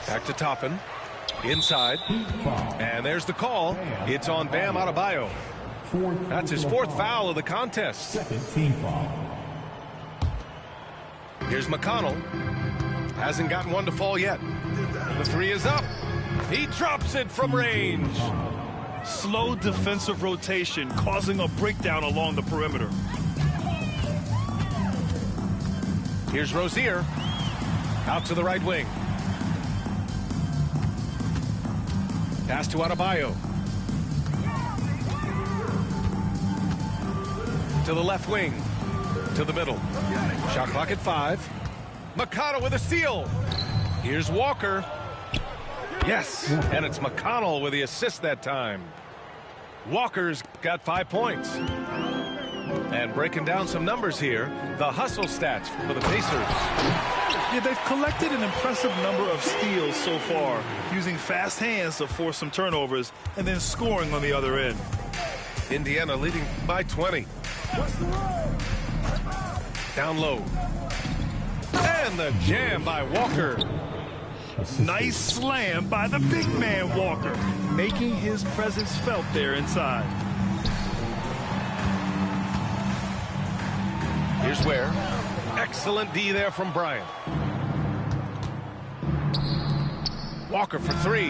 [SPEAKER 1] Back to Toppin. Inside. And there's the call. It's on Bam Adebayo. That's his 4th foul of the contest.
[SPEAKER 6] Second team foul.
[SPEAKER 1] Here's McConnell. Hasn't gotten one to fall yet. The 3 is up. He drops it from range.
[SPEAKER 4] Slow defensive rotation causing a breakdown along the perimeter.
[SPEAKER 1] Here's Rozier. Out to the right wing. Pass to Adebayo. To the left wing. To the middle. Shot clock at 5. McConnell with a steal. Here's Walker. Yes, and it's McConnell with the assist that time. Walker's got 5 points. And breaking down some numbers here, the hustle stats for the Pacers.
[SPEAKER 4] Yeah, they've collected an impressive number of steals so far, using fast hands to force some turnovers and then scoring on the other end.
[SPEAKER 1] Indiana leading by 20. Down low. And the jam by Walker.
[SPEAKER 4] Nice slam by the big man Walker, making his presence felt there inside.
[SPEAKER 1] Here's Ware. Excellent D there from Bryant. Walker for 3.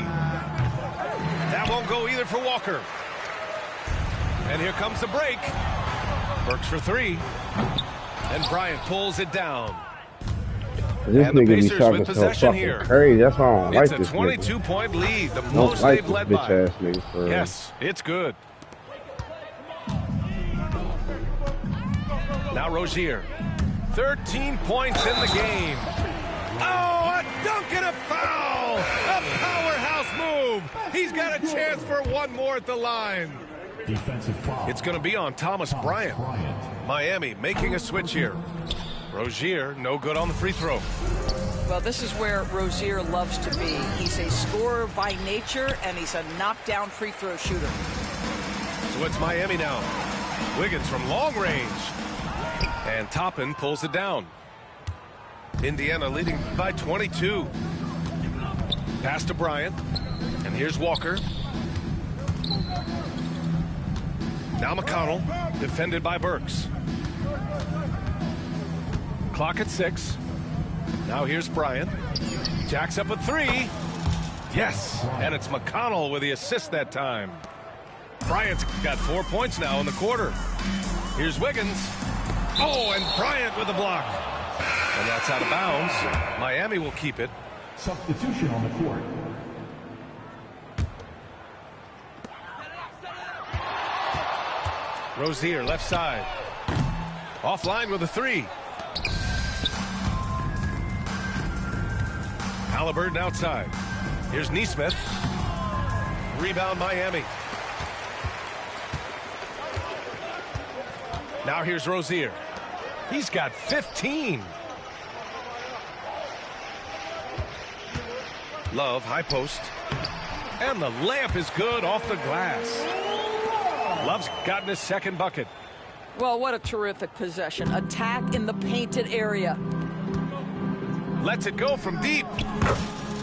[SPEAKER 1] That won't go either for Walker. And here comes the break. Burks for three. And Bryant pulls it down.
[SPEAKER 2] This
[SPEAKER 1] and the
[SPEAKER 2] nigga be
[SPEAKER 1] Pacers
[SPEAKER 2] talking
[SPEAKER 1] with
[SPEAKER 2] so
[SPEAKER 1] possession
[SPEAKER 2] fucking
[SPEAKER 1] here.
[SPEAKER 2] crazy. That's why I don't like this
[SPEAKER 1] It's a 22-point lead. The
[SPEAKER 2] I don't
[SPEAKER 1] most
[SPEAKER 2] like
[SPEAKER 1] they've led
[SPEAKER 2] this
[SPEAKER 1] by.
[SPEAKER 2] bitch ass nigga for real.
[SPEAKER 1] Yes, it's good. Now Rozier. 13 points in the game. Oh, a dunk and a foul! A powerhouse move! He's got a chance for one more at the line.
[SPEAKER 6] Defensive foul.
[SPEAKER 1] It's going to be on Thomas Bryant. Miami making a switch here. Rozier, no good on the free throw.
[SPEAKER 3] Well, this is where Rozier loves to be. He's a scorer by nature, and he's a knockdown free throw shooter.
[SPEAKER 1] So it's Miami now. Wiggins from long range. And Toppin pulls it down. Indiana leading by 22. Pass to Bryant. And here's Walker. Now McConnell, defended by Burks. Clock at 6. Now here's Bryant. Jacks up a three. Yes, and it's McConnell with the assist that time. Bryant's got 4 points now in the quarter. Here's Wiggins. Oh, and Bryant with the block. And that's out of bounds. Miami will keep it.
[SPEAKER 6] Substitution on the court.
[SPEAKER 1] Rozier, left side. Offline with a three. Halliburton outside. Here's Nesmith. Rebound Miami. Now here's Rozier. He's got 15. Love, high post. And the layup is good off the glass. Love's gotten his second bucket.
[SPEAKER 3] Well, what a terrific possession. Attack in the painted area.
[SPEAKER 1] Lets it go from deep.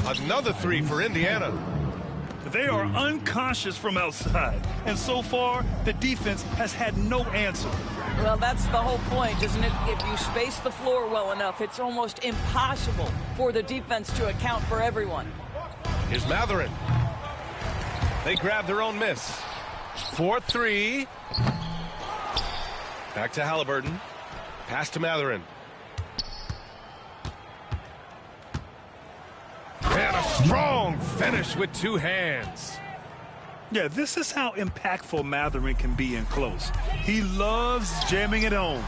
[SPEAKER 1] Another three for Indiana.
[SPEAKER 4] They are unconscious from outside, and so far the defense has had no answer.
[SPEAKER 3] Well, that's the whole point, isn't it? If you space the floor well enough, it's almost impossible for the defense to account for everyone.
[SPEAKER 1] Here's Mathurin. They grab their own miss. 4-3. Back to Halliburton. Pass to Mathurin. And a strong finish with two hands.
[SPEAKER 4] Yeah, this is how impactful Mathurin can be in close. He loves jamming it home.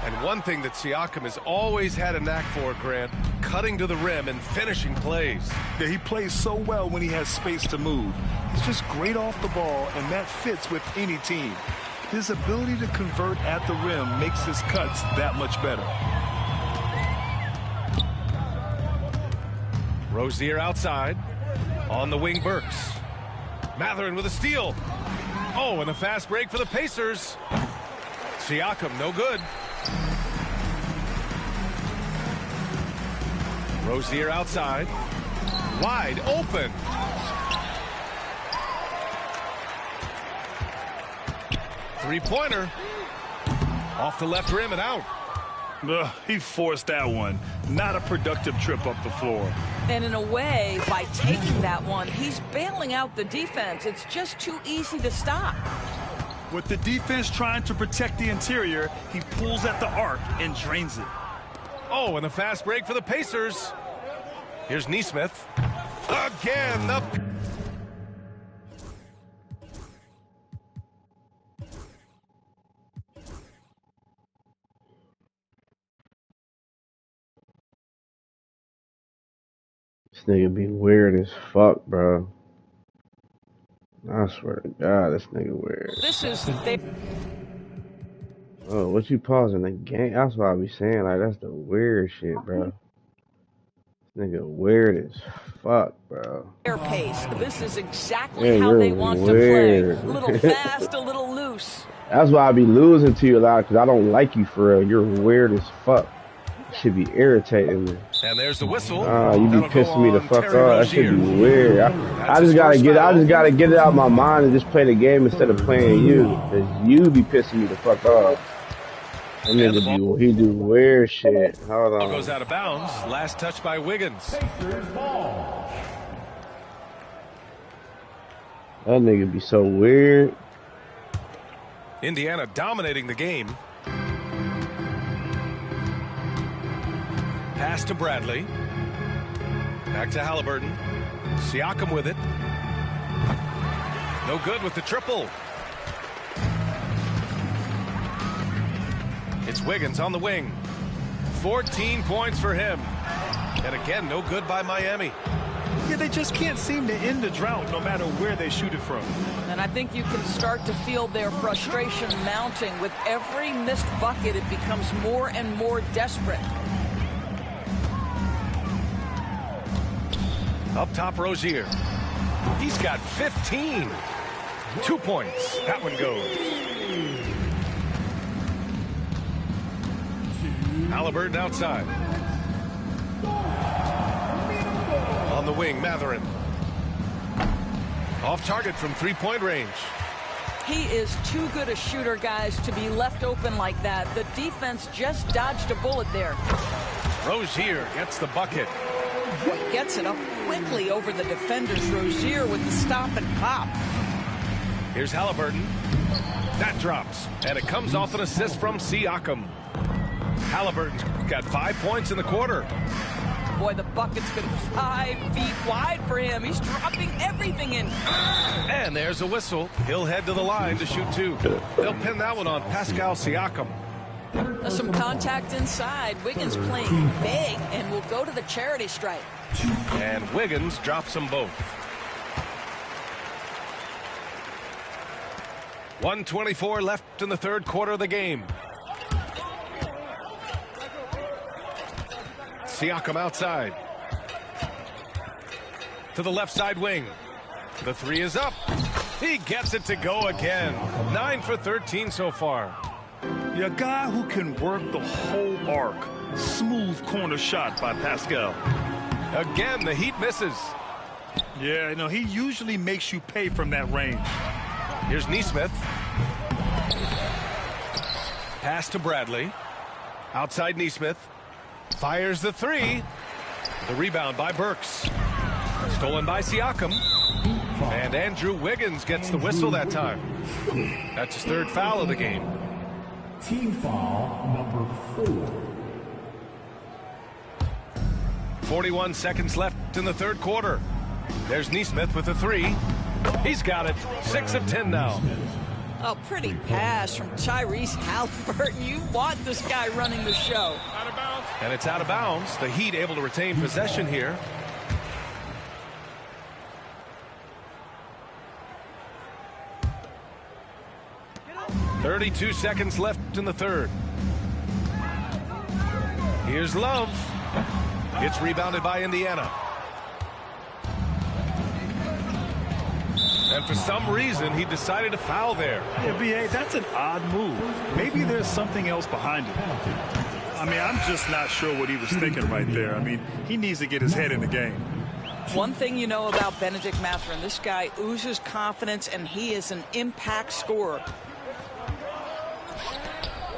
[SPEAKER 1] And one thing that Siakam has always had a knack for, Grant, cutting to the rim and finishing plays.
[SPEAKER 4] Yeah, he plays so well when he has space to move. He's just great off the ball, and that fits with any team. His ability to convert at the rim makes his cuts that much better.
[SPEAKER 1] Rozier outside. On the wing, Burks. Mathurin with a steal. Oh, and a fast break for the Pacers. Siakam, no good. Rozier outside. Wide open. Three-pointer. Off the left rim and out.
[SPEAKER 4] He forced that one. Not a productive trip up the floor.
[SPEAKER 3] And in a way, by taking that one, he's bailing out the defense. It's just too easy to stop.
[SPEAKER 4] With the defense trying to protect the interior, he pulls at the arc and drains it.
[SPEAKER 1] Oh, and a fast break for the Pacers. Here's Nesmith. Again, the...
[SPEAKER 2] This nigga be weird as fuck, bro. I swear to God, this nigga weird.
[SPEAKER 3] This is...
[SPEAKER 2] Oh, what you pausing the game? That's what I be saying. Like, that's the weird shit, bro. This nigga weird as fuck, bro.
[SPEAKER 3] Their pace. This is exactly how they want to play. A little fast, a little loose.
[SPEAKER 2] That's why I be losing to you a lot, because I don't like you for real. You're weird as fuck. Should be irritating me.
[SPEAKER 1] And there's the whistle.
[SPEAKER 2] You be pissing me the fuck off. That should be weird. I just gotta get it out of my mind and just play the game instead of playing you. Cause you be pissing me the fuck off. That nigga he do weird shit. Hold on.
[SPEAKER 1] Ball goes out of bounds. Last touch by Wiggins.
[SPEAKER 2] That nigga be so weird.
[SPEAKER 1] Indiana dominating the game. Pass to Bradley. Back to Halliburton. Siakam with it. No good with the triple. It's Wiggins on the wing. 14 points for him. And again, no good by Miami.
[SPEAKER 4] Yeah, they just can't seem to end the drought no matter where they shoot it from.
[SPEAKER 3] And I think you can start to feel their frustration mounting. With every missed bucket, it becomes more and more desperate.
[SPEAKER 1] Up top, Rozier. He's got 15. 2 points. That one goes. Halliburton outside. On the wing, Mathurin. Off target from three-point range.
[SPEAKER 3] He is too good a shooter, guys, to be left open like that. The defense just dodged a bullet there.
[SPEAKER 1] Rozier gets the bucket.
[SPEAKER 3] Gets it up quickly over the defenders. Rozier with the stop and pop.
[SPEAKER 1] Here's Halliburton. That drops, and it comes off an assist from Siakam. Halliburton's got 5 points in the quarter.
[SPEAKER 3] Boy, the bucket's been 5 feet wide for him. He's dropping everything in.
[SPEAKER 1] And there's a whistle. He'll head to the line to shoot 2. They'll pin that one on Pascal Siakam.
[SPEAKER 3] Some contact inside. Wiggins playing big and will go to the charity stripe.
[SPEAKER 1] And Wiggins drops them both. 1:24 left in the third quarter of the game. Siakam outside. To the left side wing. The three is up. He gets it to go again. 9 for 13 so far.
[SPEAKER 4] Yeah, a guy who can work the whole arc. Smooth corner shot by Pascal.
[SPEAKER 1] Again, the Heat misses.
[SPEAKER 4] Yeah, no, he usually makes you pay from that range.
[SPEAKER 1] Here's Nesmith. Pass to Bradley. Outside Nesmith. Fires the three. The rebound by Burks. Stolen by Siakam. And Andrew Wiggins gets the whistle that time. That's his third foul of the game.
[SPEAKER 6] Team foul number 4.
[SPEAKER 1] 41 seconds left in the third quarter. There's Nesmith with the three. He's got it. 6 of 10 now.
[SPEAKER 3] A pretty pass from Tyrese Halliburton. You want this guy running the show.
[SPEAKER 4] Out of bounds.
[SPEAKER 1] And it's out of bounds. The Heat able to retain possession here. .32 seconds left in the third. Here's Love. It's rebounded by Indiana. And for some reason, he decided to foul there.
[SPEAKER 4] Yeah, B.A., that's an odd move. Maybe there's something else behind it. I mean, I'm just not sure what he was thinking right there. I mean, he needs to get his head in the game.
[SPEAKER 3] One thing you know about Bennedict Mathurin, this guy oozes confidence, and he is an impact scorer.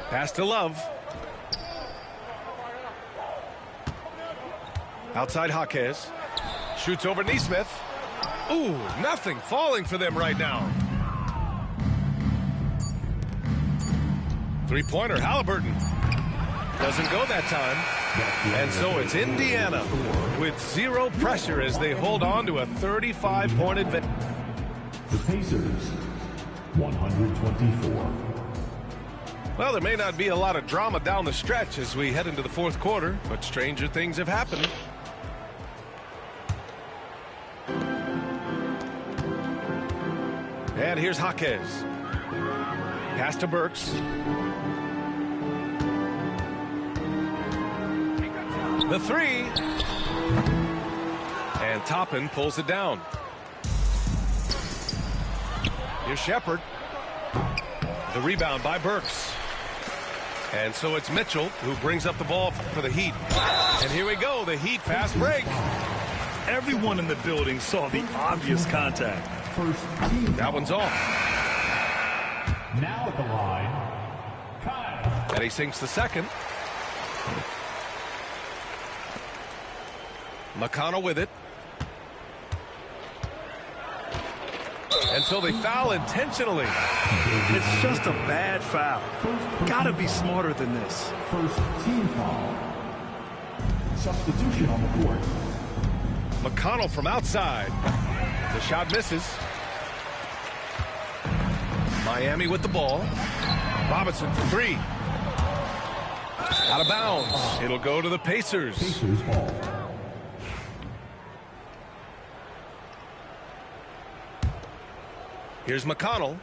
[SPEAKER 1] Pass to Love. Outside Jaquez. Shoots over Nesmith. Ooh, nothing falling for them right now. Three-pointer, Halliburton. Doesn't go that time. And so it's Indiana with zero pressure as they hold on to a 35-point advantage.
[SPEAKER 6] The Pacers, 124.
[SPEAKER 1] Well, there may not be a lot of drama down the stretch as we head into the fourth quarter, but stranger things have happened. And here's Jaquez. Pass to Burks. The three. And Toppin pulls it down. Here's Shepherd. The rebound by Burks. And so it's Mitchell who brings up the ball for the Heat. And here we go, the Heat fast break.
[SPEAKER 4] Everyone in the building saw the obvious contact.
[SPEAKER 1] That one's off.
[SPEAKER 6] Now at the line, Kyle.
[SPEAKER 1] And he sinks the second. McConnell with it. And so they foul intentionally.
[SPEAKER 4] It's just a bad foul. Gotta be smarter than this.
[SPEAKER 6] First team foul. Substitution on the court.
[SPEAKER 1] McConnell from outside. The shot misses. Miami with the ball. Robinson for three. Out of bounds. It'll go to the Pacers.
[SPEAKER 6] Pacers ball.
[SPEAKER 1] Here's McConnell.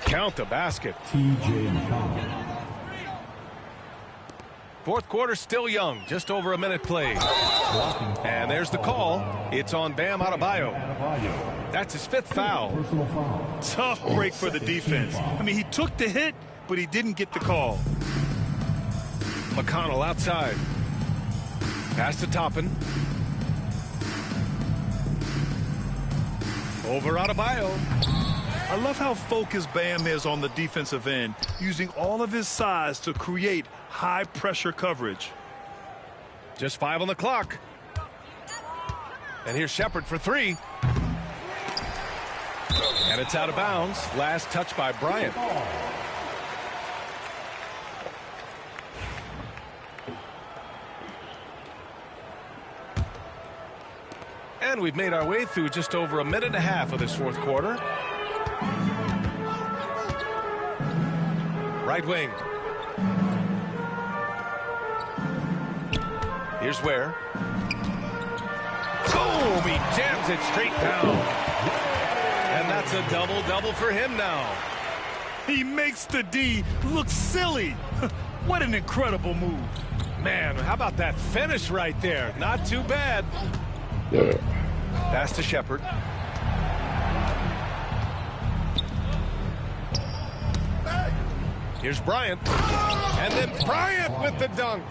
[SPEAKER 1] Count the basket.
[SPEAKER 6] T.J. McConnell.
[SPEAKER 1] Fourth quarter still young. Just over a minute played. And there's the call. It's on Bam Adebayo. That's his fifth foul.
[SPEAKER 6] Personal foul.
[SPEAKER 4] Tough break for the defense. I mean, he took the hit, but he didn't get the call.
[SPEAKER 1] McConnell outside. Pass to Toppin. Over Adebayo.
[SPEAKER 4] I love how focused Bam is on the defensive end, using all of his size to create high-pressure coverage.
[SPEAKER 1] Just 5 on the clock. And here's Shepherd for three. And it's out of bounds. Last touch by Bryant. And we've made our way through just over a minute and a half of this fourth quarter. Right wing. Here's Ware. Boom! He jams it straight down. And that's a double-double for him now.
[SPEAKER 4] He makes the D look silly. What an incredible move.
[SPEAKER 1] Man, how about that finish right there? Not too bad.
[SPEAKER 2] Yeah.
[SPEAKER 1] Pass to Shepherd. Here's Bryant. And then Bryant with the dunk.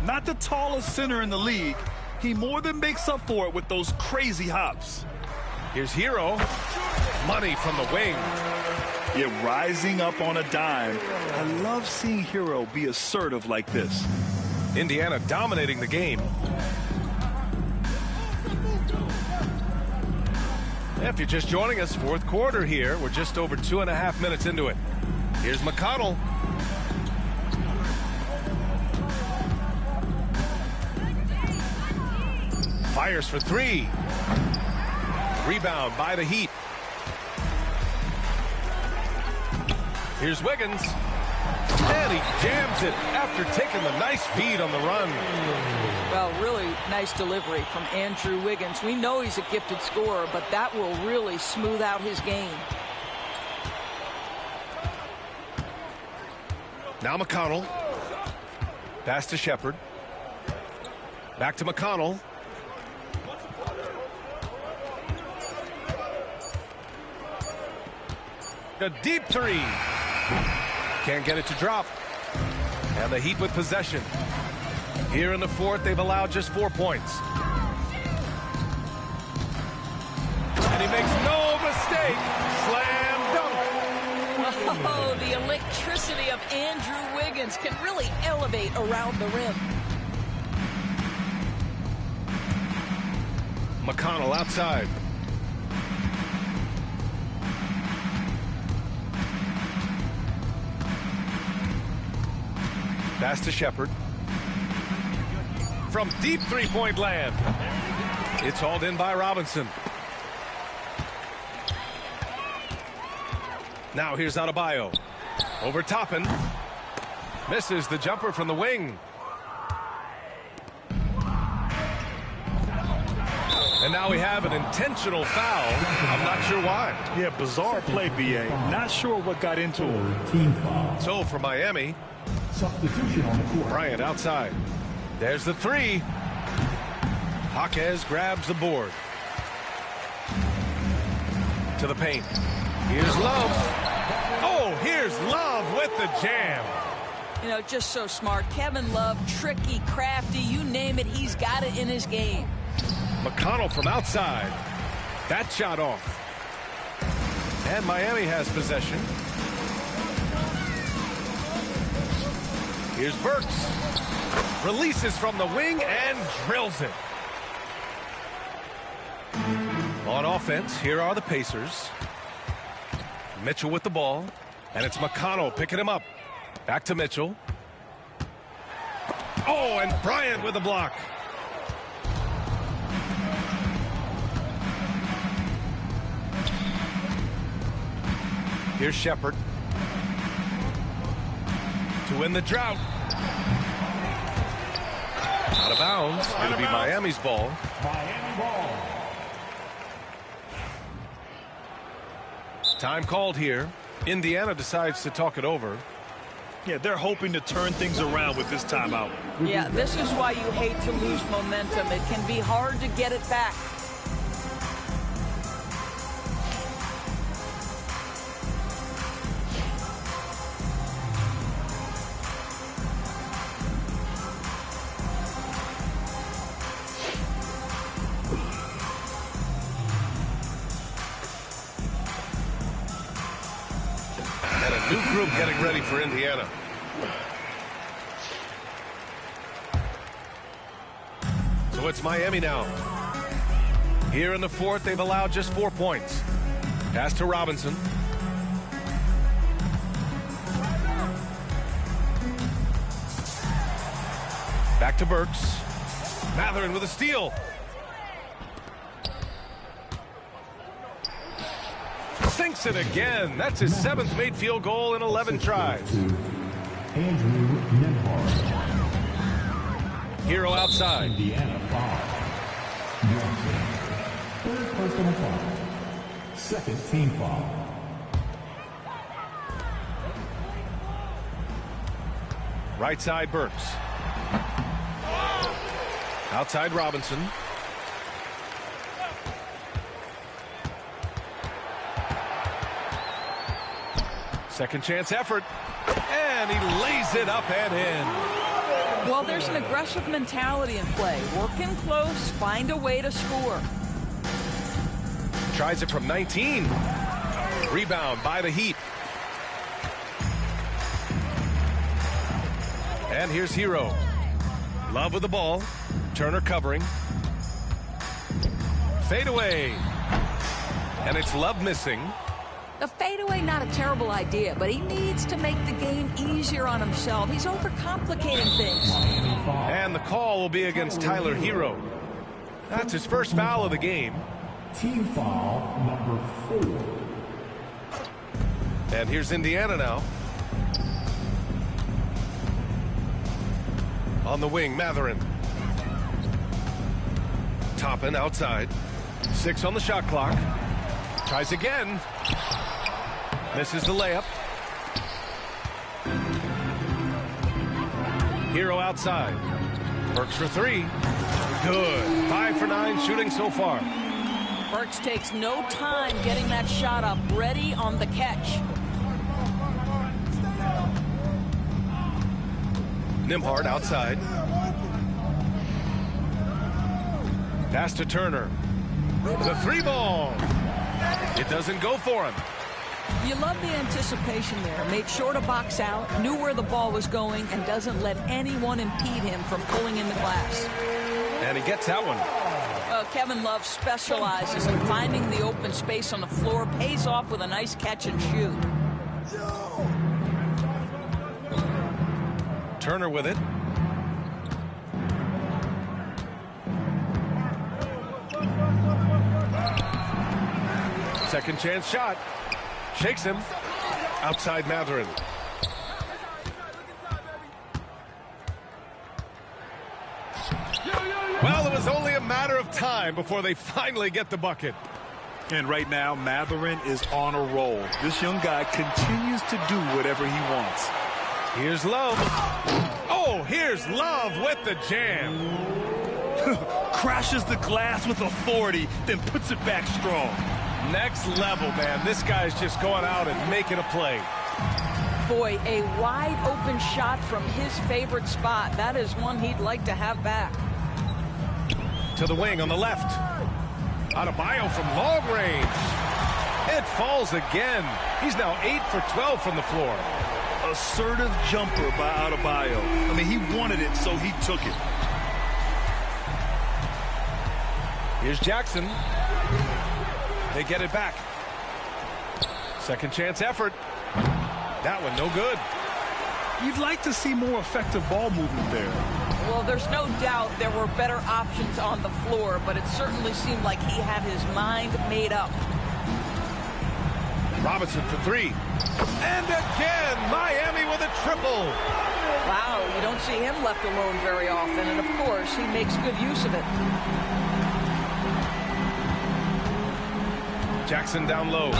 [SPEAKER 4] Not the tallest center in the league. He more than makes up for it with those crazy hops.
[SPEAKER 1] Here's Hero. Money from the wing.
[SPEAKER 4] Yeah, rising up on a dime. I love seeing Hero be assertive like this.
[SPEAKER 1] Indiana dominating the game. If you're just joining us, fourth quarter here. We're just over 2.5 minutes into it. Here's McConnell. Fires for three. Rebound by the Heat. Here's Wiggins. And he jams it after taking the nice feed on the run.
[SPEAKER 3] Well, really nice delivery from Andrew Wiggins. We know he's a gifted scorer, but that will really smooth out his game.
[SPEAKER 1] Now McConnell. Pass to Shepherd. Back to McConnell. A deep three. Can't get it to drop. And the Heat with possession. Here in the fourth, they've allowed just 4 points. And he makes no mistake. Slam dunk.
[SPEAKER 3] Oh, the electricity of Andrew Wiggins can really elevate around the rim.
[SPEAKER 1] McConnell outside. Pass to Shepherd. From deep three-point land. It's hauled in by Robinson. Now here's Adebayo. Over Toppin. Misses the jumper from the wing. And now we have an intentional foul. I'm not sure why.
[SPEAKER 4] Yeah, bizarre play, B.A. Not sure what got into him.
[SPEAKER 6] Team foul.
[SPEAKER 1] So for Miami,
[SPEAKER 6] Substitution on the court.
[SPEAKER 1] Bryant outside. There's the three. Jaquez grabs the board. To the paint. Here's Love. Oh, here's Love with the jam.
[SPEAKER 3] You know, just so smart. Kevin Love, tricky, crafty, you name it, he's got it in his game.
[SPEAKER 1] McConnell from outside. That shot off. And Miami has possession. Here's Burks. Releases from the wing and drills it. On offense, here are the Pacers. Mitchell with the ball. And it's McConnell picking him up. Back to Mitchell. Oh, and Bryant with the block. Here's Shepherd. To win the drought. Out of bounds. It'll be Miami's ball.
[SPEAKER 6] Miami ball.
[SPEAKER 1] Time called here. Indiana decides to talk it over.
[SPEAKER 4] Yeah, they're hoping to turn things around with this timeout.
[SPEAKER 3] Yeah, this is why you hate to lose momentum. It can be hard to get it back.
[SPEAKER 1] New group getting ready for Indiana. So it's Miami now. Here in the fourth, they've allowed just 4 points. Pass to Robinson. Back to Burks. Mathurin with a steal. Sinks it again. That's his 7th made field goal in 11 tries.
[SPEAKER 6] Andrew Nembhard.
[SPEAKER 1] Hero outside.
[SPEAKER 6] Indiana foul. Johnson. Third personal foul. Second team foul.
[SPEAKER 1] Right side Burks. Outside Robinson. Second chance effort. And he lays it up and in.
[SPEAKER 3] Well, there's an aggressive mentality in play. Working close, find a way to score.
[SPEAKER 1] Tries it from 19. Rebound by the Heat. And here's Hero. Love with the ball. Turner covering. Fade away. And it's Love missing.
[SPEAKER 3] The fadeaway, not a terrible idea, but he needs to make the game easier on himself. He's overcomplicating things.
[SPEAKER 1] And the call will be against Tyler Hero. That's his first foul of the game.
[SPEAKER 6] Team foul number 4.
[SPEAKER 1] And here's Indiana now. On the wing, Mathurin. Toppin outside. 6 on the shot clock. Tries again. Misses the layup. Hero outside. Burks for 3. Good. 5 for 9 shooting so far.
[SPEAKER 3] Burks takes no time getting that shot up. Ready on the catch.
[SPEAKER 1] Nembhard outside. Pass to Turner. The 3 ball. It doesn't go for him.
[SPEAKER 3] You love the anticipation there. Made sure to box out, knew where the ball was going, and doesn't let anyone impede him from pulling in the glass.
[SPEAKER 1] And he gets that one.
[SPEAKER 3] Kevin Love specializes in finding the open space on the floor, pays off with a nice catch and shoot.
[SPEAKER 1] Turner with it. Second chance shot. Shakes him. Outside Mathurin. Well, it was only a matter of time before they finally get the bucket.
[SPEAKER 4] And right now, Mathurin is on a roll. This young guy continues to do whatever he wants.
[SPEAKER 1] Here's Love. Oh, here's Love with the jam.
[SPEAKER 4] Crashes the glass with authority, then puts it back strong.
[SPEAKER 1] Next level, man. This guy's just going out and making a play.
[SPEAKER 3] Boy, a wide open shot from his favorite spot. That is one he'd like to have back.
[SPEAKER 1] To the wing on the left. Adebayo from long range. It falls again. He's now 8 for 12 from the floor.
[SPEAKER 4] Assertive jumper by Adebayo. I mean, he wanted it, so he took it.
[SPEAKER 1] Here's Jackson. They get it back. Second chance effort. That one no good.
[SPEAKER 4] You'd like to see more effective ball movement there.
[SPEAKER 3] Well, there's no doubt there were better options on the floor, but it certainly seemed like he had his mind made up.
[SPEAKER 1] Robinson for three. And again, Miami with a triple.
[SPEAKER 3] Wow, you don't see him left alone very often, and of course, he makes good use of it.
[SPEAKER 1] Jackson down low.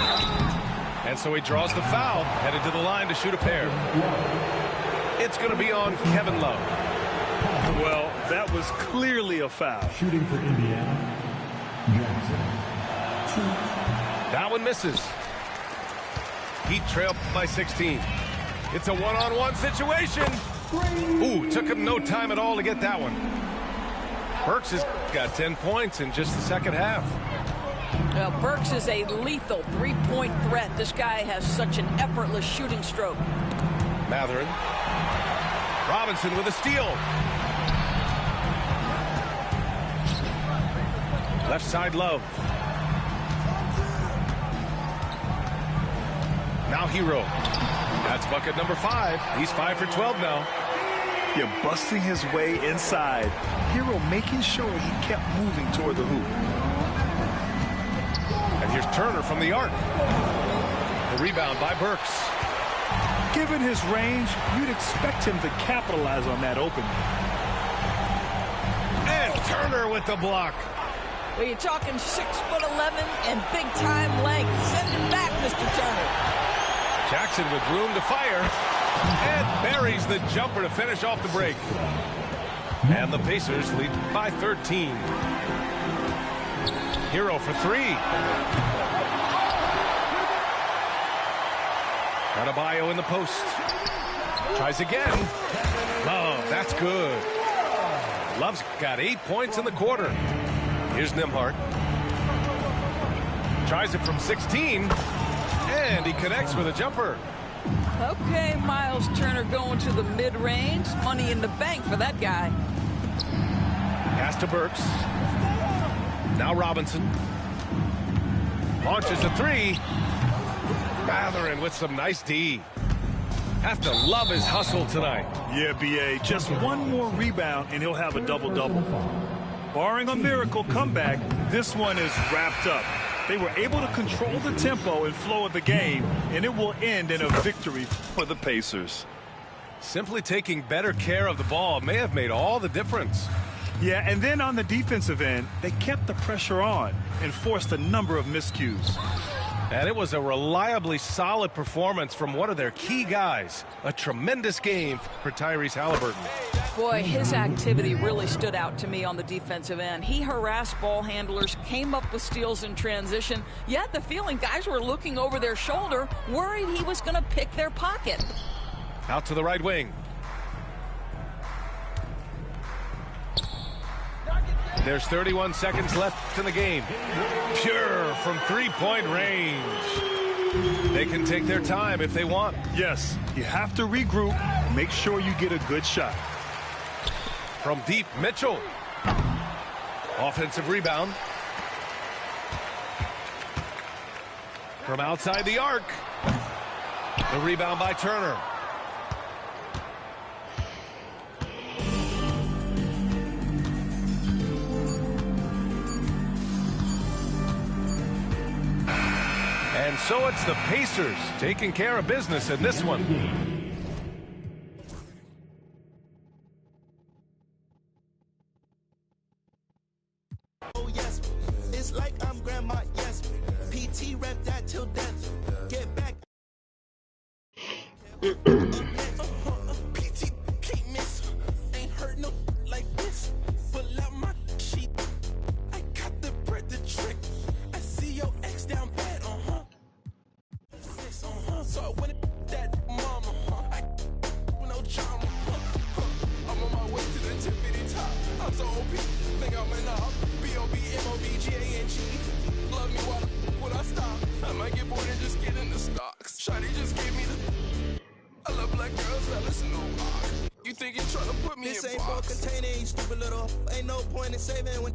[SPEAKER 1] And so he draws the foul, headed to the line to shoot a pair. It's going to be on Kevin Love.
[SPEAKER 4] Well, that was clearly a foul.
[SPEAKER 6] Shooting for Indiana, Jackson.
[SPEAKER 1] That one misses. Heat trail by 16. It's a one-on-one situation. Ooh, took him no time at all to get that one. Burks has got 10 points in just the second half.
[SPEAKER 3] Well, Burks is a lethal three-point threat. This guy has such an effortless shooting stroke.
[SPEAKER 1] Mathurin. Robinson with a steal. Left side Love. Now Hero. That's bucket number 5. He's 5 for 12 now.
[SPEAKER 4] You're busting his way inside. Hero making sure he kept moving toward the hoop.
[SPEAKER 1] And here's Turner from the arc. The rebound by Burks.
[SPEAKER 4] Given his range, you'd expect him to capitalize on that opening.
[SPEAKER 1] And Turner with the block.
[SPEAKER 3] Well, you're talking 6'11" and big-time length. Send it back, Mr. Turner.
[SPEAKER 1] Jackson with room to fire. And buries the jumper to finish off the break. And the Pacers lead by 13. Hero for three. Adebayo in the post. Tries again. Love, that's good. Love's got 8 points in the quarter. Here's Nembhard. Tries it from 16. And he connects with a jumper.
[SPEAKER 3] Okay, Miles Turner going to the mid-range. Money in the bank for that guy.
[SPEAKER 1] Pass to Burks. Now Robinson. Launches a three. Mathurin with some nice D. Have to love his hustle tonight.
[SPEAKER 4] Yeah, B.A. Just one more rebound and he'll have a double-double. Barring a miracle comeback, this one is wrapped up. They were able to control the tempo and flow of the game, and it will end in a victory for the Pacers.
[SPEAKER 1] Simply taking better care of the ball may have made all the difference.
[SPEAKER 4] Yeah, and then on the defensive end, they kept the pressure on and forced a number of miscues.
[SPEAKER 1] And it was a reliably solid performance from one of their key guys. A tremendous game for Tyrese Halliburton.
[SPEAKER 3] Boy, his activity really stood out to me on the defensive end. He harassed ball handlers, came up with steals in transition, yet the feeling guys were looking over their shoulder, worried he was going to pick their pocket.
[SPEAKER 1] Out to the right wing. There's 31 seconds left in the game. Pure from three-point range. They can take their time if they want.
[SPEAKER 4] Yes, you have to regroup. Make sure you get a good shot.
[SPEAKER 1] From deep, Mitchell. Offensive rebound. From outside the arc. The rebound by Turner. And so it's the Pacers taking care of business in this one.
[SPEAKER 7] Oh yes, it's like I'm grandma, yes. PT rep that till death. Get back. PT can't miss. Ain't heard no like this. Pull out my sheet. I got the bread the trick. I see your ex down bad, So I went that mama, I no drama, I'm on my way to the tippity top. I'm so OP, think I'm an op. B-O-B-M-O-B-G-A-N-G. Love me when I stop. I might get bored This ain't for container, you stupid little. Ain't no point in saving when